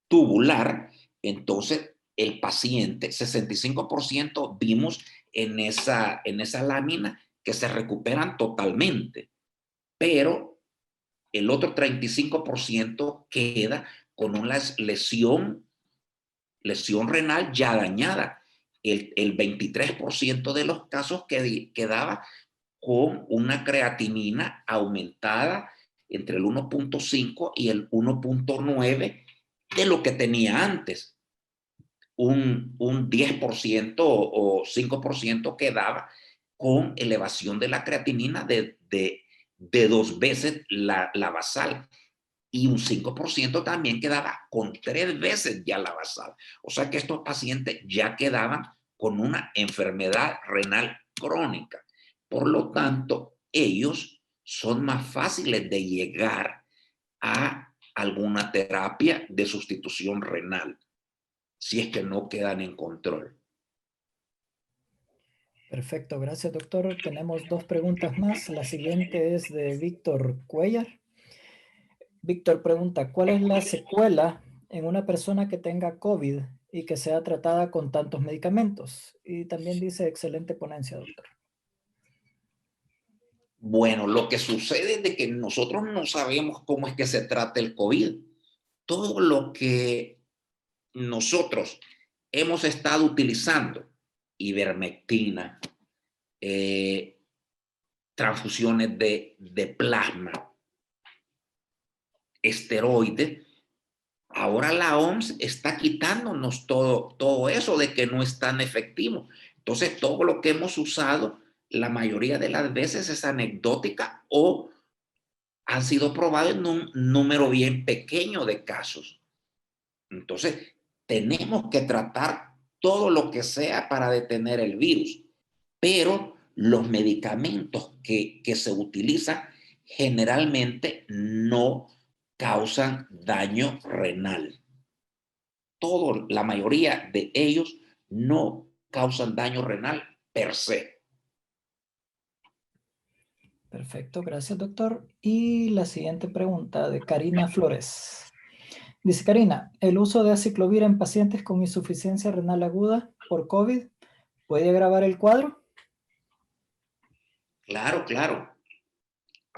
tubular, entonces el paciente, 65% vimos en esa lámina que se recuperan totalmente, pero el otro 35% queda con una lesión renal ya dañada. El 23% de los casos quedaba con una creatinina aumentada entre el 1.5 y el 1.9 de lo que tenía antes. Un 10% o 5% quedaba con elevación de la creatinina de 2 veces la basal. Y un 5% también quedaba con 3 veces ya la basal. O sea que estos pacientes ya quedaban con una enfermedad renal crónica. Por lo tanto, ellos son más fáciles de llegar a alguna terapia de sustitución renal, si es que no quedan en control. Perfecto, gracias doctor. Tenemos dos preguntas más. La siguiente es de Víctor Cuellar. Víctor pregunta, ¿cuál es la secuela en una persona que tenga COVID y que sea tratada con tantos medicamentos? Y también dice, excelente ponencia, doctor. Bueno, lo que sucede es de que nosotros no sabemos cómo es que se trata el COVID. Todo lo que nosotros hemos estado utilizando, ivermectina, transfusiones de plasma, esteroides, ahora la OMS está quitándonos todo eso de que no es tan efectivo. Entonces, todo lo que hemos usado, la mayoría de las veces es anecdótica o han sido probados en un número bien pequeño de casos. Entonces, tenemos que tratar todo lo que sea para detener el virus, pero los medicamentos que se utilizan generalmente no causan daño renal. La mayoría de ellos no causan daño renal per se. Perfecto, gracias doctor. Y la siguiente pregunta de Karina Flores. Dice Karina, ¿el uso de aciclovir en pacientes con insuficiencia renal aguda por COVID puede agravar el cuadro? Claro, claro.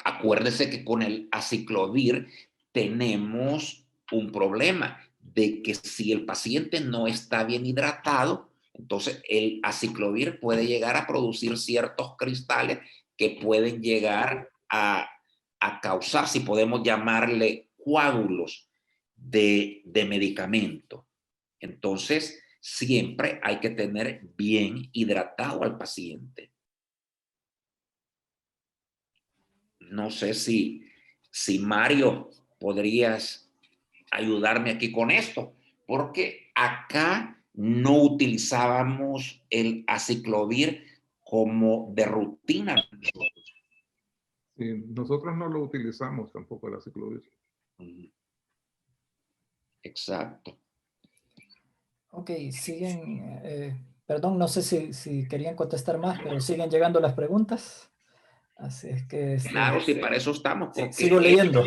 Acuérdese que con el aciclovir tenemos un problema de que si el paciente no está bien hidratado, entonces el aciclovir puede llegar a producir ciertos cristales que pueden llegar a causar, si podemos llamarle, coágulos de medicamento. Entonces, siempre hay que tener bien hidratado al paciente. No sé si Mario podrías ayudarme aquí con esto, porque acá no utilizábamos el aciclovir como de rutina. Sí, nosotros no lo utilizamos tampoco el aciclovir. Exacto. Ok, siguen, perdón, no sé si querían contestar más, pero siguen llegando las preguntas. Así es que... Claro, sí, para eso estamos. Sí, sigo leyendo.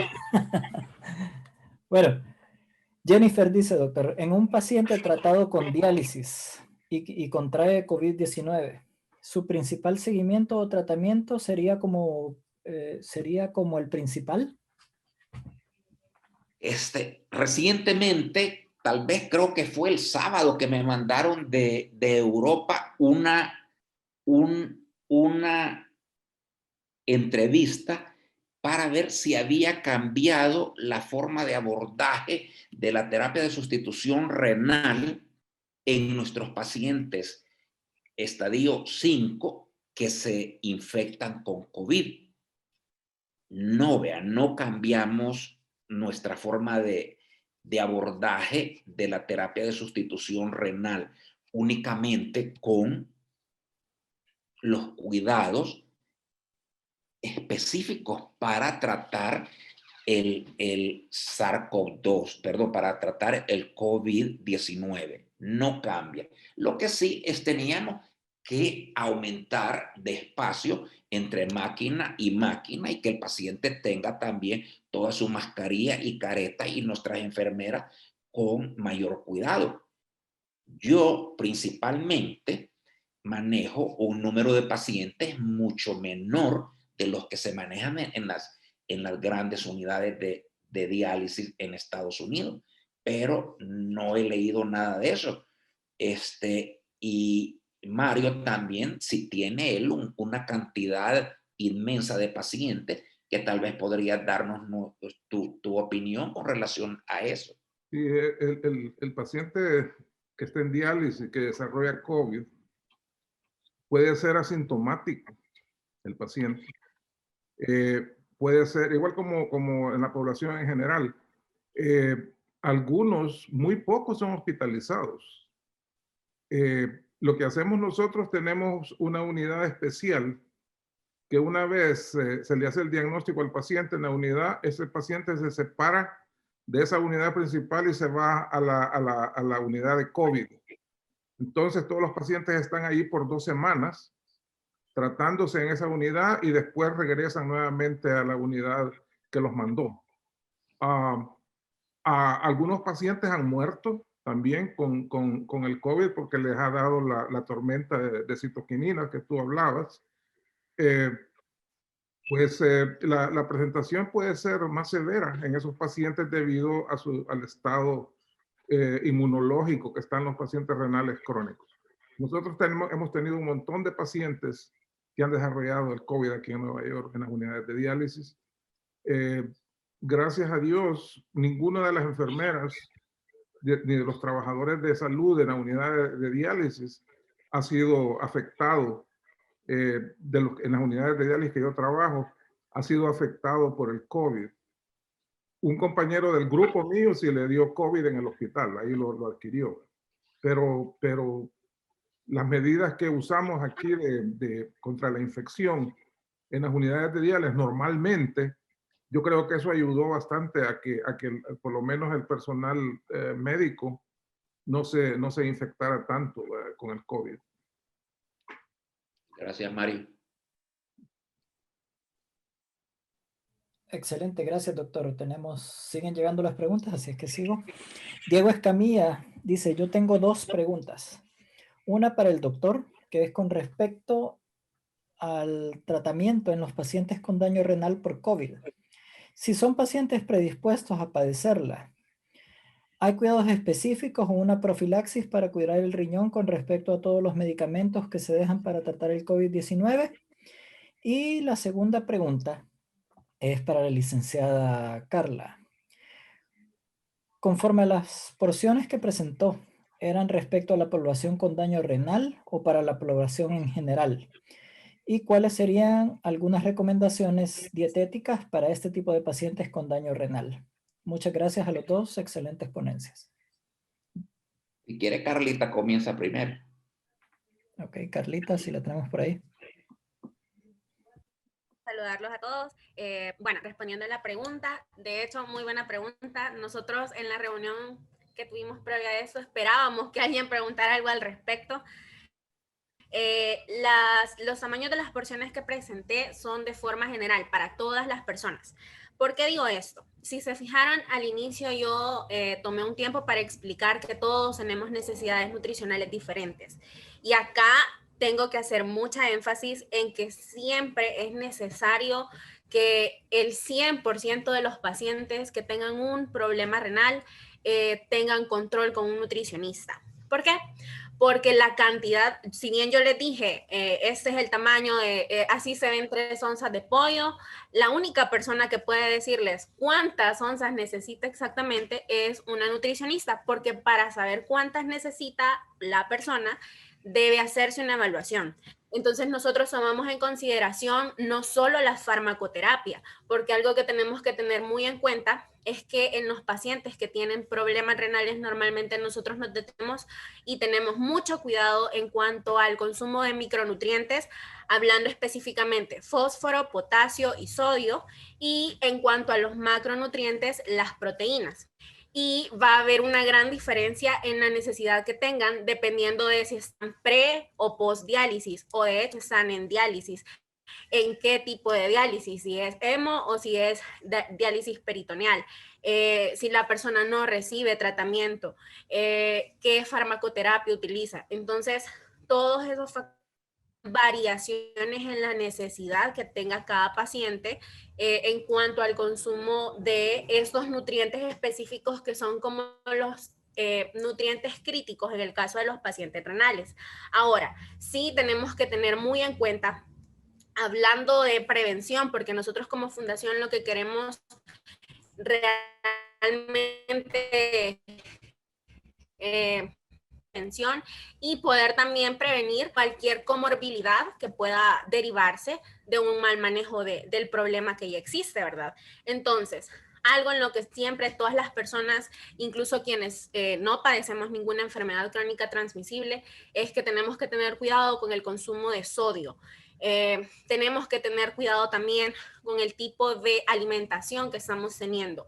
Bueno, Jennifer dice, doctor, en un paciente tratado con diálisis y contrae COVID-19, ¿su principal seguimiento o tratamiento sería como el principal? Recientemente, tal vez creo que fue el sábado que me mandaron de Europa una entrevista para ver si había cambiado la forma de abordaje de la terapia de sustitución renal en nuestros pacientes estadio 5 que se infectan con COVID. No cambiamos nuestra forma de abordaje de la terapia de sustitución renal, únicamente con los cuidados específicos para tratar el SARS-CoV-2, perdón, para tratar el COVID-19. No cambia. Lo que sí es teníamos que aumentar de espacio entre máquina y máquina y que el paciente tenga también toda su mascarilla y careta y nuestras enfermeras con mayor cuidado. Yo principalmente manejo un número de pacientes mucho menor de los que se manejan en las grandes unidades de diálisis en Estados Unidos, pero no he leído nada de eso. Y Mario también, si tiene él una cantidad inmensa de pacientes, que tal vez podría darnos tu opinión con relación a eso. Sí, el paciente que está en diálisis, que desarrolla COVID, puede ser asintomático el paciente. Puede ser, igual como en la población en general, algunos, muy pocos son hospitalizados. Lo que hacemos nosotros, tenemos una unidad especial que una vez se le hace el diagnóstico al paciente en la unidad, ese paciente se separa de esa unidad principal y se va a la unidad de COVID. Entonces todos los pacientes están ahí por 2 semanas tratándose en esa unidad y después regresan nuevamente a la unidad que los mandó. Algunos pacientes han muerto también con el COVID porque les ha dado la tormenta de citoquinina que tú hablabas. La presentación puede ser más severa en esos pacientes debido al estado inmunológico que están los pacientes renales crónicos. Nosotros hemos tenido un montón de pacientes que han desarrollado el COVID aquí en Nueva York en las unidades de diálisis. Gracias a Dios, ninguna de las enfermeras ni de los trabajadores de salud en la unidad de diálisis ha sido afectado. En las unidades de diálisis que yo trabajo, ha sido afectado por el COVID. Un compañero del grupo mío sí le dio COVID en el hospital, ahí lo adquirió. Pero las medidas que usamos aquí contra la infección en las unidades de diálisis normalmente, yo creo que eso ayudó bastante a que por lo menos el personal médico no se infectara tanto con el COVID. Gracias, Mari. Excelente, gracias, doctor. Siguen llegando las preguntas, así es que sigo. Diego Escamilla dice, yo tengo 2 preguntas. Una para el doctor, que es con respecto al tratamiento en los pacientes con daño renal por COVID. Si son pacientes predispuestos a padecerla, ¿hay cuidados específicos o una profilaxis para cuidar el riñón con respecto a todos los medicamentos que se dejan para tratar el COVID-19? Y la segunda pregunta es para la licenciada Carla. Conforme a las porciones que presentó, ¿eran respecto a la población con daño renal o para la población en general? ¿Y cuáles serían algunas recomendaciones dietéticas para este tipo de pacientes con daño renal? Muchas gracias a los dos, excelentes ponencias. Si quiere, Carlita comienza primero. Ok, Carlita, si la tenemos por ahí. Saludarlos a todos. Bueno, respondiendo a la pregunta, de hecho, muy buena pregunta. Nosotros en la reunión que tuvimos previa a eso esperábamos que alguien preguntara algo al respecto. Los tamaños de las porciones que presenté son de forma general para todas las personas. ¿Por qué digo esto? Si se fijaron al inicio, yo tomé un tiempo para explicar que todos tenemos necesidades nutricionales diferentes. Y acá tengo que hacer mucha énfasis en que siempre es necesario que el 100% de los pacientes que tengan un problema renal tengan control con un nutricionista. ¿Por qué? Porque la cantidad, si bien yo les dije, este es el tamaño, así se ven 3 onzas de pollo, la única persona que puede decirles cuántas onzas necesita exactamente es una nutricionista, porque para saber cuántas necesita la persona, debe hacerse una evaluación. Entonces nosotros tomamos en consideración no solo la farmacoterapia, porque algo que tenemos que tener muy en cuenta es que en los pacientes que tienen problemas renales normalmente nosotros nos detenemos y tenemos mucho cuidado en cuanto al consumo de micronutrientes, hablando específicamente fósforo, potasio y sodio, y en cuanto a los macronutrientes, las proteínas. Y va a haber una gran diferencia en la necesidad que tengan dependiendo de si están pre o post diálisis o de hecho están en diálisis, en qué tipo de diálisis, si es hemo o si es diálisis peritoneal, si la persona no recibe tratamiento, qué farmacoterapia utiliza. Entonces, todos esos variaciones en la necesidad que tenga cada paciente en cuanto al consumo de estos nutrientes específicos que son como los nutrientes críticos en el caso de los pacientes renales. Ahora, sí tenemos que tener muy en cuenta, hablando de prevención, porque nosotros como fundación lo que queremos realmente prevención y poder también prevenir cualquier comorbilidad que pueda derivarse de un mal manejo del problema que ya existe, ¿verdad? Entonces, algo en lo que siempre todas las personas, incluso quienes no padecemos ninguna enfermedad crónica transmisible, es que tenemos que tener cuidado con el consumo de sodio. Tenemos que tener cuidado también con el tipo de alimentación que estamos teniendo.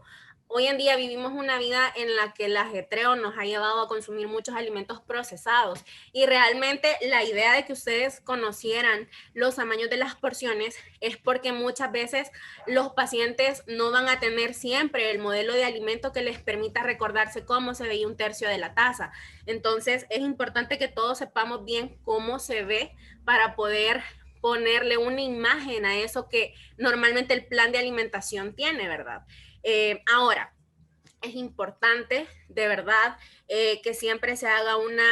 Hoy en día vivimos una vida en la que el ajetreo nos ha llevado a consumir muchos alimentos procesados y realmente la idea de que ustedes conocieran los tamaños de las porciones es porque muchas veces los pacientes no van a tener siempre el modelo de alimento que les permita recordarse cómo se veía un tercio de la taza. Entonces es importante que todos sepamos bien cómo se ve para poder ponerle una imagen a eso que normalmente el plan de alimentación tiene, ¿verdad? Ahora, es importante, de verdad, que siempre se haga una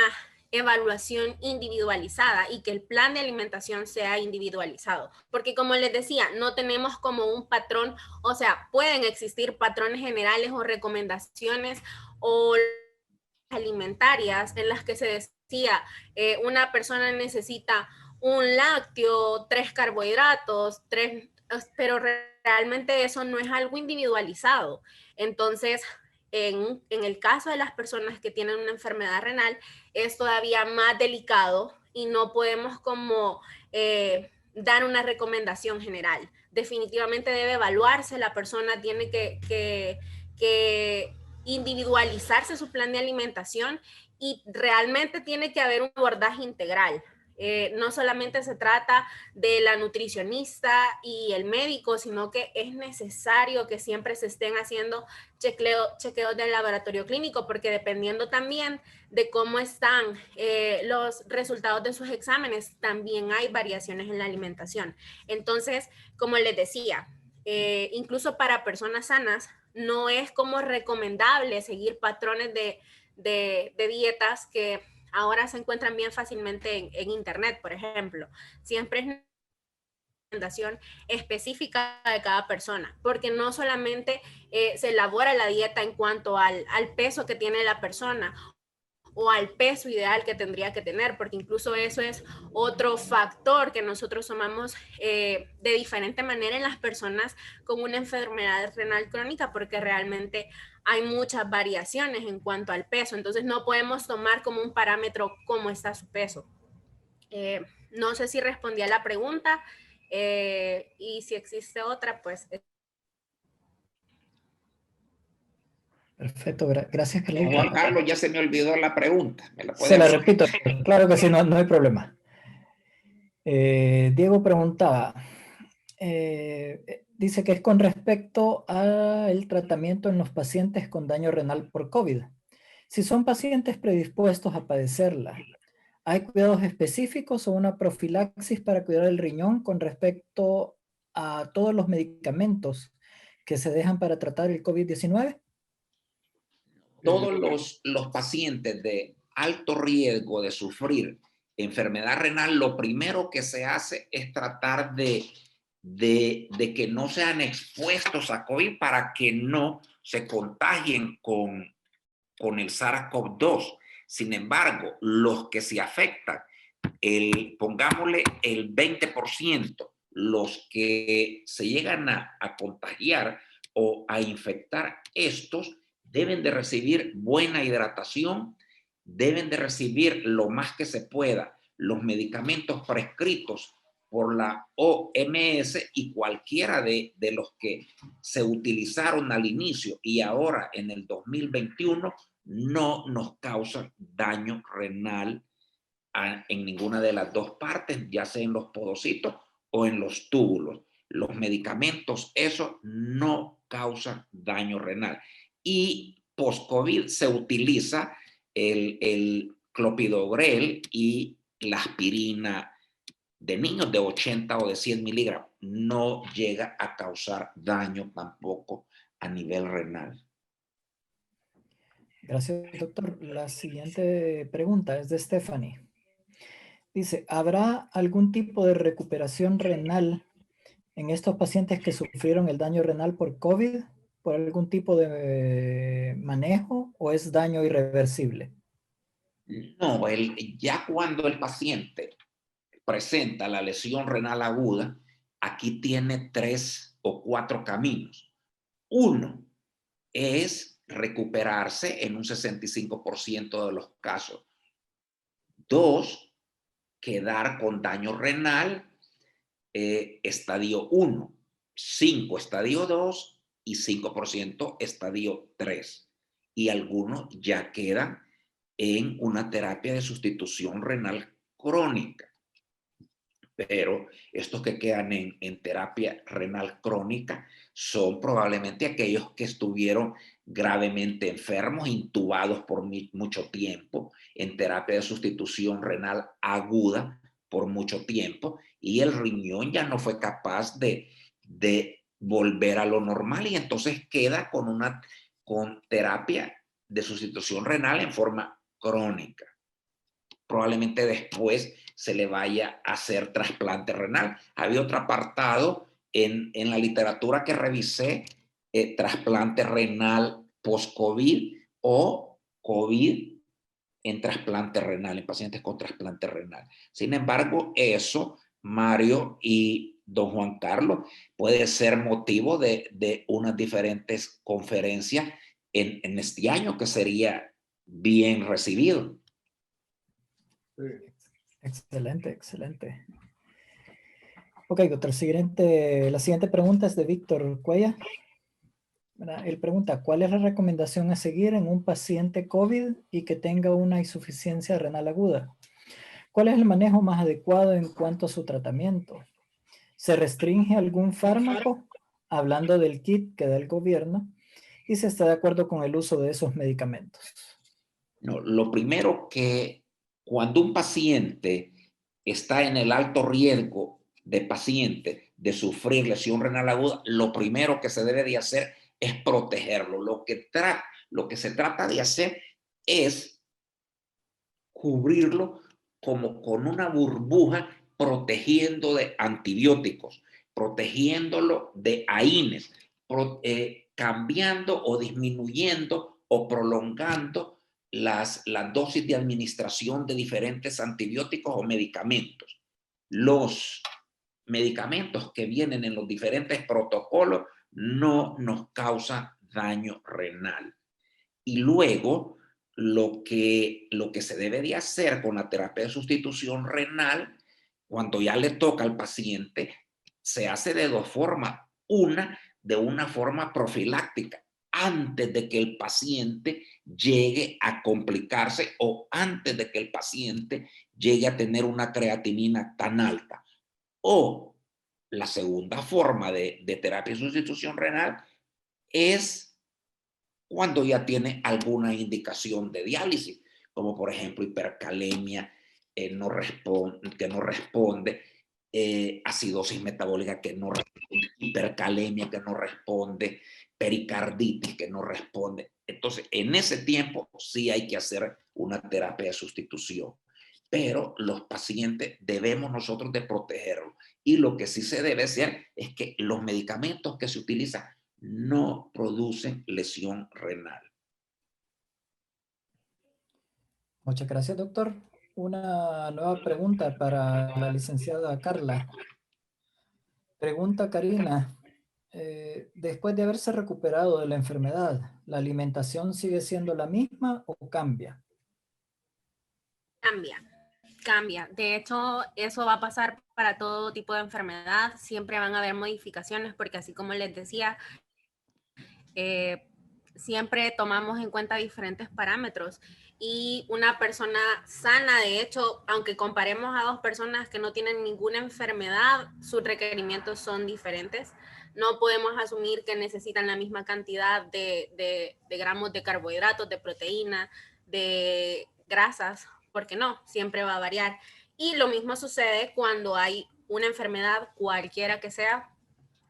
evaluación individualizada y que el plan de alimentación sea individualizado. Porque como les decía, no tenemos como un patrón, o sea, pueden existir patrones generales o recomendaciones o alimentarias en las que se decía una persona necesita un lácteo, 3 carbohidratos, 3, pero realmente eso no es algo individualizado. Entonces, en el caso de las personas que tienen una enfermedad renal, es todavía más delicado y no podemos como dar una recomendación general. Definitivamente debe evaluarse, la persona tiene que individualizarse su plan de alimentación y realmente tiene que haber un abordaje integral. No solamente se trata de la nutricionista y el médico, sino que es necesario que siempre se estén haciendo chequeos del laboratorio clínico, porque dependiendo también de cómo están los resultados de sus exámenes, también hay variaciones en la alimentación. Entonces, como les decía, incluso para personas sanas, no es como recomendable seguir patrones de dietas que ahora se encuentran bien fácilmente en internet, por ejemplo. Siempre es una recomendación específica de cada persona, porque no solamente se elabora la dieta en cuanto al peso que tiene la persona o al peso ideal que tendría que tener, porque incluso eso es otro factor que nosotros tomamos de diferente manera en las personas con una enfermedad renal crónica, porque realmente hay muchas variaciones en cuanto al peso, entonces no podemos tomar como un parámetro cómo está su peso. No sé si respondí a la pregunta y si existe otra, pues... Perfecto, gracias, Carlita. Juan Carlos, ya se me olvidó la pregunta. ¿Me la puede Se la hacer? repito, claro que sí, no hay problema. Diego preguntaba, dice que es con respecto al tratamiento en los pacientes con daño renal por COVID. Si son pacientes predispuestos a padecerla, ¿hay cuidados específicos o una profilaxis para cuidar el riñón con respecto a todos los medicamentos que se dejan para tratar el COVID-19? Todos los pacientes de alto riesgo de sufrir enfermedad renal, lo primero que se hace es tratar de que no sean expuestos a COVID para que no se contagien con el SARS-CoV-2. Sin embargo, los que se afectan, pongámosle el 20%, los que se llegan a contagiar o a infectar, estos deben de recibir buena hidratación, deben de recibir lo más que se pueda los medicamentos prescritos por la OMS y cualquiera de los que se utilizaron al inicio y ahora en el 2021 no nos causan daño renal en ninguna de las dos partes, ya sea en los podocitos o en los túbulos. Los medicamentos, eso no causan daño renal. Y post-COVID se utiliza el clopidogrel y la aspirina de niños de 80 o de 100 miligramos. No llega a causar daño tampoco a nivel renal. Gracias, doctor. La siguiente pregunta es de Stephanie. Dice, ¿habrá algún tipo de recuperación renal en estos pacientes que sufrieron el daño renal por COVID? ¿Por algún tipo de manejo o es daño irreversible? No, ya cuando el paciente presenta la lesión renal aguda, aquí tiene 3 o 4 caminos. Uno es recuperarse en un 65% de los casos. 2, quedar con daño renal estadio 1. 5, estadio 2 y 5% estadio 3. Y algunos ya quedan en una terapia de sustitución renal crónica. Pero estos que quedan en terapia renal crónica son probablemente aquellos que estuvieron gravemente enfermos, intubados por mucho tiempo, en terapia de sustitución renal aguda por mucho tiempo, y el riñón ya no fue capaz de volver a lo normal, y entonces queda con terapia de sustitución renal en forma crónica. Probablemente después se le vaya a hacer trasplante renal. Había otro apartado en la literatura que revisé, trasplante renal post-COVID o COVID en trasplante renal, en pacientes con trasplante renal. Sin embargo, eso, Mario y don Juan Carlos, puede ser motivo de unas diferentes conferencias en este año, que sería bien recibido. Sí. Excelente, excelente. Ok, doctor, la siguiente pregunta es de Víctor Cuella. Él pregunta, ¿cuál es la recomendación a seguir en un paciente COVID y que tenga una insuficiencia renal aguda? ¿Cuál es el manejo más adecuado en cuanto a su tratamiento? ¿Se restringe algún fármaco? Hablando del kit que da el gobierno, y se está de acuerdo con el uso de esos medicamentos. No, lo primero, que cuando un paciente está en el alto riesgo de paciente de sufrir lesión renal aguda, lo primero que se debe de hacer es protegerlo. Lo que se trata de hacer es cubrirlo como con una burbuja, protegiendo de antibióticos, protegiéndolo de AINES, cambiando o disminuyendo o prolongando las dosis de administración de diferentes antibióticos o medicamentos. Los medicamentos que vienen en los diferentes protocolos no nos causan daño renal. Y luego, lo que se debe de hacer con la terapia de sustitución renal, cuando ya le toca al paciente, se hace de dos formas. De una forma profiláctica, antes de que el paciente llegue a complicarse o antes de que el paciente llegue a tener una creatinina tan alta. O la segunda forma de terapia de sustitución renal es cuando ya tiene alguna indicación de diálisis, como por ejemplo hipercalemia que no responde, acidosis metabólica que no responde, hipercalemia que no responde, pericarditis que no responde. Entonces, en ese tiempo sí hay que hacer una terapia de sustitución, pero los pacientes debemos nosotros de protegerlos, y lo que sí se debe hacer es que los medicamentos que se utilizan no producen lesión renal. Muchas gracias, doctor. Una nueva pregunta para la licenciada Carla. Pregunta Karina. Después de haberse recuperado de la enfermedad, ¿la alimentación sigue siendo la misma o cambia? Cambia. De hecho, eso va a pasar para todo tipo de enfermedad. Siempre van a haber modificaciones porque, así como les decía, siempre tomamos en cuenta diferentes parámetros, y una persona sana, de hecho, aunque comparemos a dos personas que no tienen ninguna enfermedad, sus requerimientos son diferentes. No podemos asumir que necesitan la misma cantidad de gramos de carbohidratos, de proteína, de grasas, porque no, siempre va a variar. Y lo mismo sucede cuando hay una enfermedad, cualquiera que sea,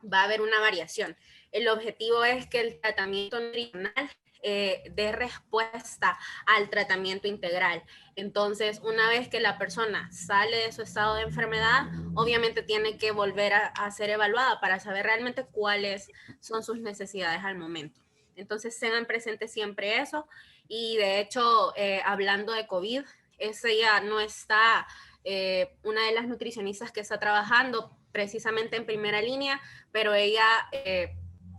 va a haber una variación. El objetivo es que el tratamiento nutricional dé respuesta al tratamiento integral. Entonces, una vez que la persona sale de su estado de enfermedad, obviamente tiene que volver a ser evaluada para saber realmente cuáles son sus necesidades al momento. Entonces, tengan presente siempre eso. Y de hecho, hablando de COVID, ese ya no está una de las nutricionistas que está trabajando precisamente en primera línea, pero ella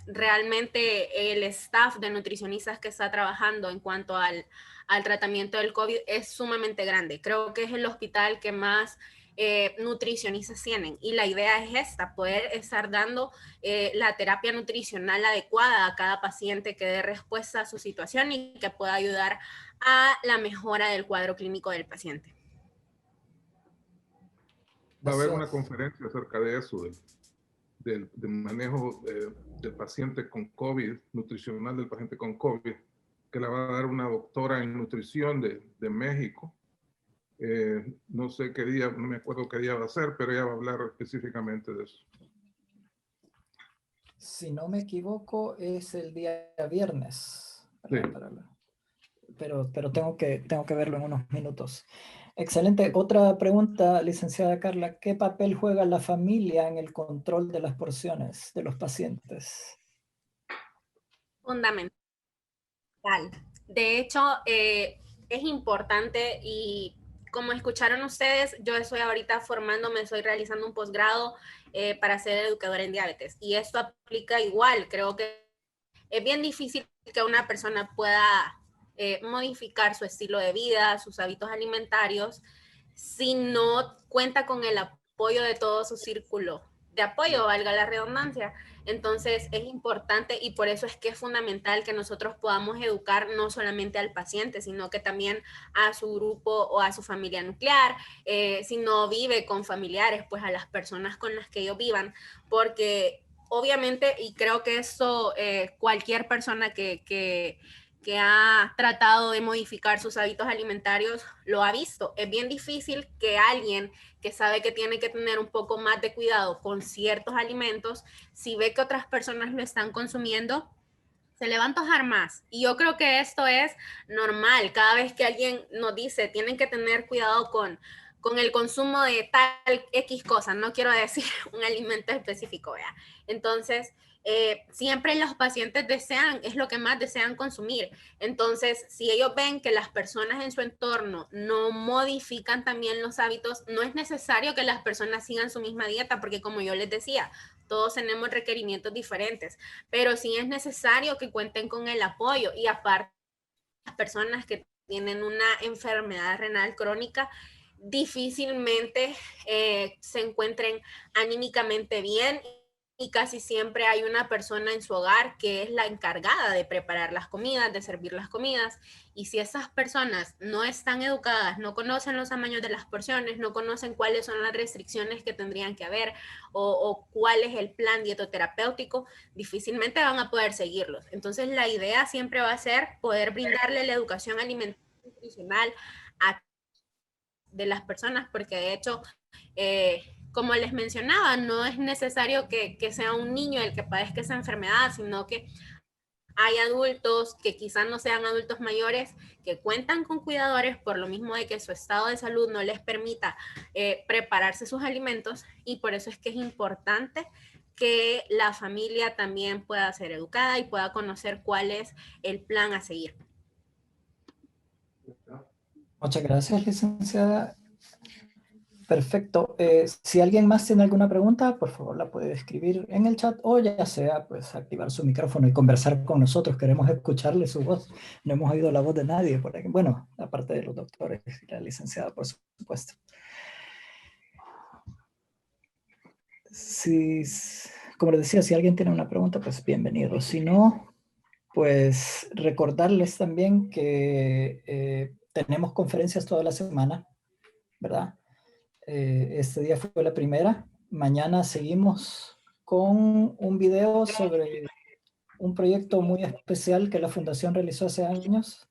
realmente el staff de nutricionistas que está trabajando en cuanto al tratamiento del COVID es sumamente grande. Creo que es el hospital que más nutricionistas tienen. Y la idea es esta, poder estar dando la terapia nutricional adecuada a cada paciente que dé respuesta a su situación y que pueda ayudar a la mejora del cuadro clínico del paciente. Va a haber una conferencia acerca de eso, del manejo del paciente con COVID, nutricional del paciente con COVID, que la va a dar una doctora en nutrición de México. No sé qué día, no me acuerdo qué día va a ser, pero ella va a hablar específicamente de eso. Si no me equivoco, es el día viernes. Sí. Pero tengo que verlo en unos minutos. Excelente. Otra pregunta, licenciada Carla. ¿Qué papel juega la familia en el control de las porciones de los pacientes? Fundamental. De hecho, es importante y como escucharon ustedes, yo estoy ahorita formándome, estoy realizando un posgrado para ser educadora en diabetes. Y esto aplica igual. Creo que es bien difícil que una persona pueda modificar su estilo de vida, sus hábitos alimentarios, si no cuenta con el apoyo de todo su círculo de apoyo, valga la redundancia. Entonces es importante y por eso es que es fundamental que nosotros podamos educar no solamente al paciente, sino que también a su grupo o a su familia nuclear, si no vive con familiares, pues a las personas con las que ellos vivan, porque obviamente, y creo que eso cualquier persona que ha tratado de modificar sus hábitos alimentarios lo ha visto. Es bien difícil que alguien que sabe que tiene que tener un poco más de cuidado con ciertos alimentos, si ve que otras personas lo están consumiendo, se le va a antojar más. Y yo creo que esto es normal. Cada vez que alguien nos dice, tienen que tener cuidado con el consumo de tal X cosa, no quiero decir un alimento específico, ¿vea? Entonces, siempre los pacientes desean, es lo que más desean consumir. Entonces, si ellos ven que las personas en su entorno no modifican también los hábitos, no es necesario que las personas sigan su misma dieta, porque como yo les decía, todos tenemos requerimientos diferentes, pero sí es necesario que cuenten con el apoyo. Y aparte, las personas que tienen una enfermedad renal crónica difícilmente se encuentren anímicamente bien y casi siempre hay una persona en su hogar que es la encargada de preparar las comidas, de servir las comidas, y si esas personas no están educadas, no conocen los tamaños de las porciones, no conocen cuáles son las restricciones que tendrían que haber o cuál es el plan dietoterapéutico, difícilmente van a poder seguirlos. Entonces la idea siempre va a ser poder brindarle la educación alimentaria y nutricional de las personas, porque de hecho como les mencionaba, no es necesario que sea un niño el que padezca esa enfermedad, sino que hay adultos que quizás no sean adultos mayores que cuentan con cuidadores por lo mismo de que su estado de salud no les permita prepararse sus alimentos, y por eso es que es importante que la familia también pueda ser educada y pueda conocer cuál es el plan a seguir. Muchas gracias, licenciada. Perfecto. Si alguien más tiene alguna pregunta, por favor la puede escribir en el chat o ya sea pues activar su micrófono y conversar con nosotros. Queremos escucharle su voz. No hemos oído la voz de nadie por aquí. Bueno, aparte de los doctores y la licenciada, por supuesto. Como les decía, si alguien tiene una pregunta, pues bienvenido. Si no, pues recordarles también que tenemos conferencias toda la semana, ¿verdad? Este día fue la primera. Mañana seguimos con un video sobre un proyecto muy especial que la Fundación realizó hace años.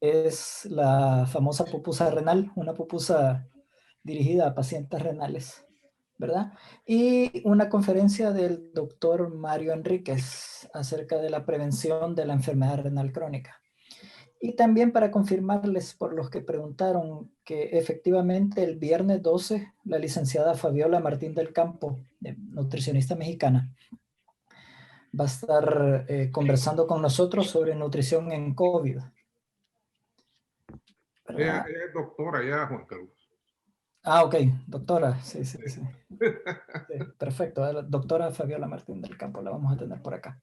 Es la famosa pupusa renal, una pupusa dirigida a pacientes renales, ¿verdad? Y una conferencia del doctor Mario Enríquez acerca de la prevención de la enfermedad renal crónica. Y también para confirmarles por los que preguntaron que efectivamente el viernes 12 la licenciada Fabiola Martín del Campo, nutricionista mexicana, va a estar conversando con nosotros sobre nutrición en COVID. Ella es doctora ya, Juan Carlos. Ah, ok, doctora, sí. Sí, perfecto, la doctora Fabiola Martín del Campo, la vamos a tener por acá.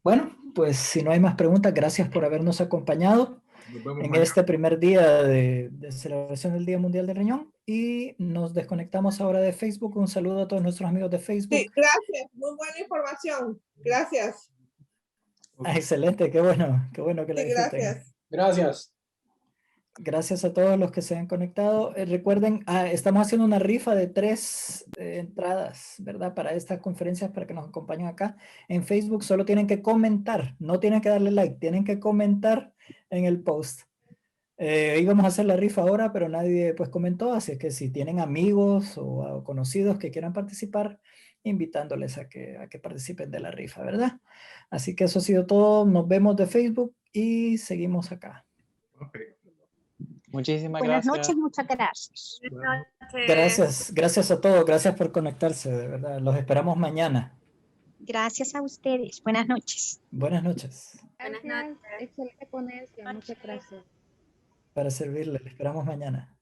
Bueno, pues si no hay más preguntas, gracias por habernos acompañado. Nos vemos en mañana. este primer día de celebración del Día Mundial del Riñón y nos desconectamos ahora de Facebook. Un saludo a todos nuestros amigos de Facebook. Sí, gracias. Muy buena información. Gracias. Excelente, qué bueno que la Sí, disfruten. gracias. Gracias. Gracias a todos los que se han conectado. Recuerden, estamos haciendo una rifa de 3 entradas, ¿verdad? Para estas conferencias, para que nos acompañen acá. En Facebook solo tienen que comentar, no tienen que darle like, tienen que comentar en el post. Íbamos a hacer la rifa ahora, pero nadie pues comentó, así que si tienen amigos o conocidos que quieran participar, invitándoles a que participen de la rifa, ¿verdad? Así que eso ha sido todo. Nos vemos de Facebook y seguimos acá. Ok. Muchísimas Buenas gracias. noches, muchas gracias. Bueno. Gracias a todos, gracias por conectarse, de verdad. Los esperamos mañana. Gracias a ustedes. Buenas noches. Buenas noches. Buenas Gracias. noches. Excelente ponencia. Muchas gracias. Para servirle, le esperamos mañana.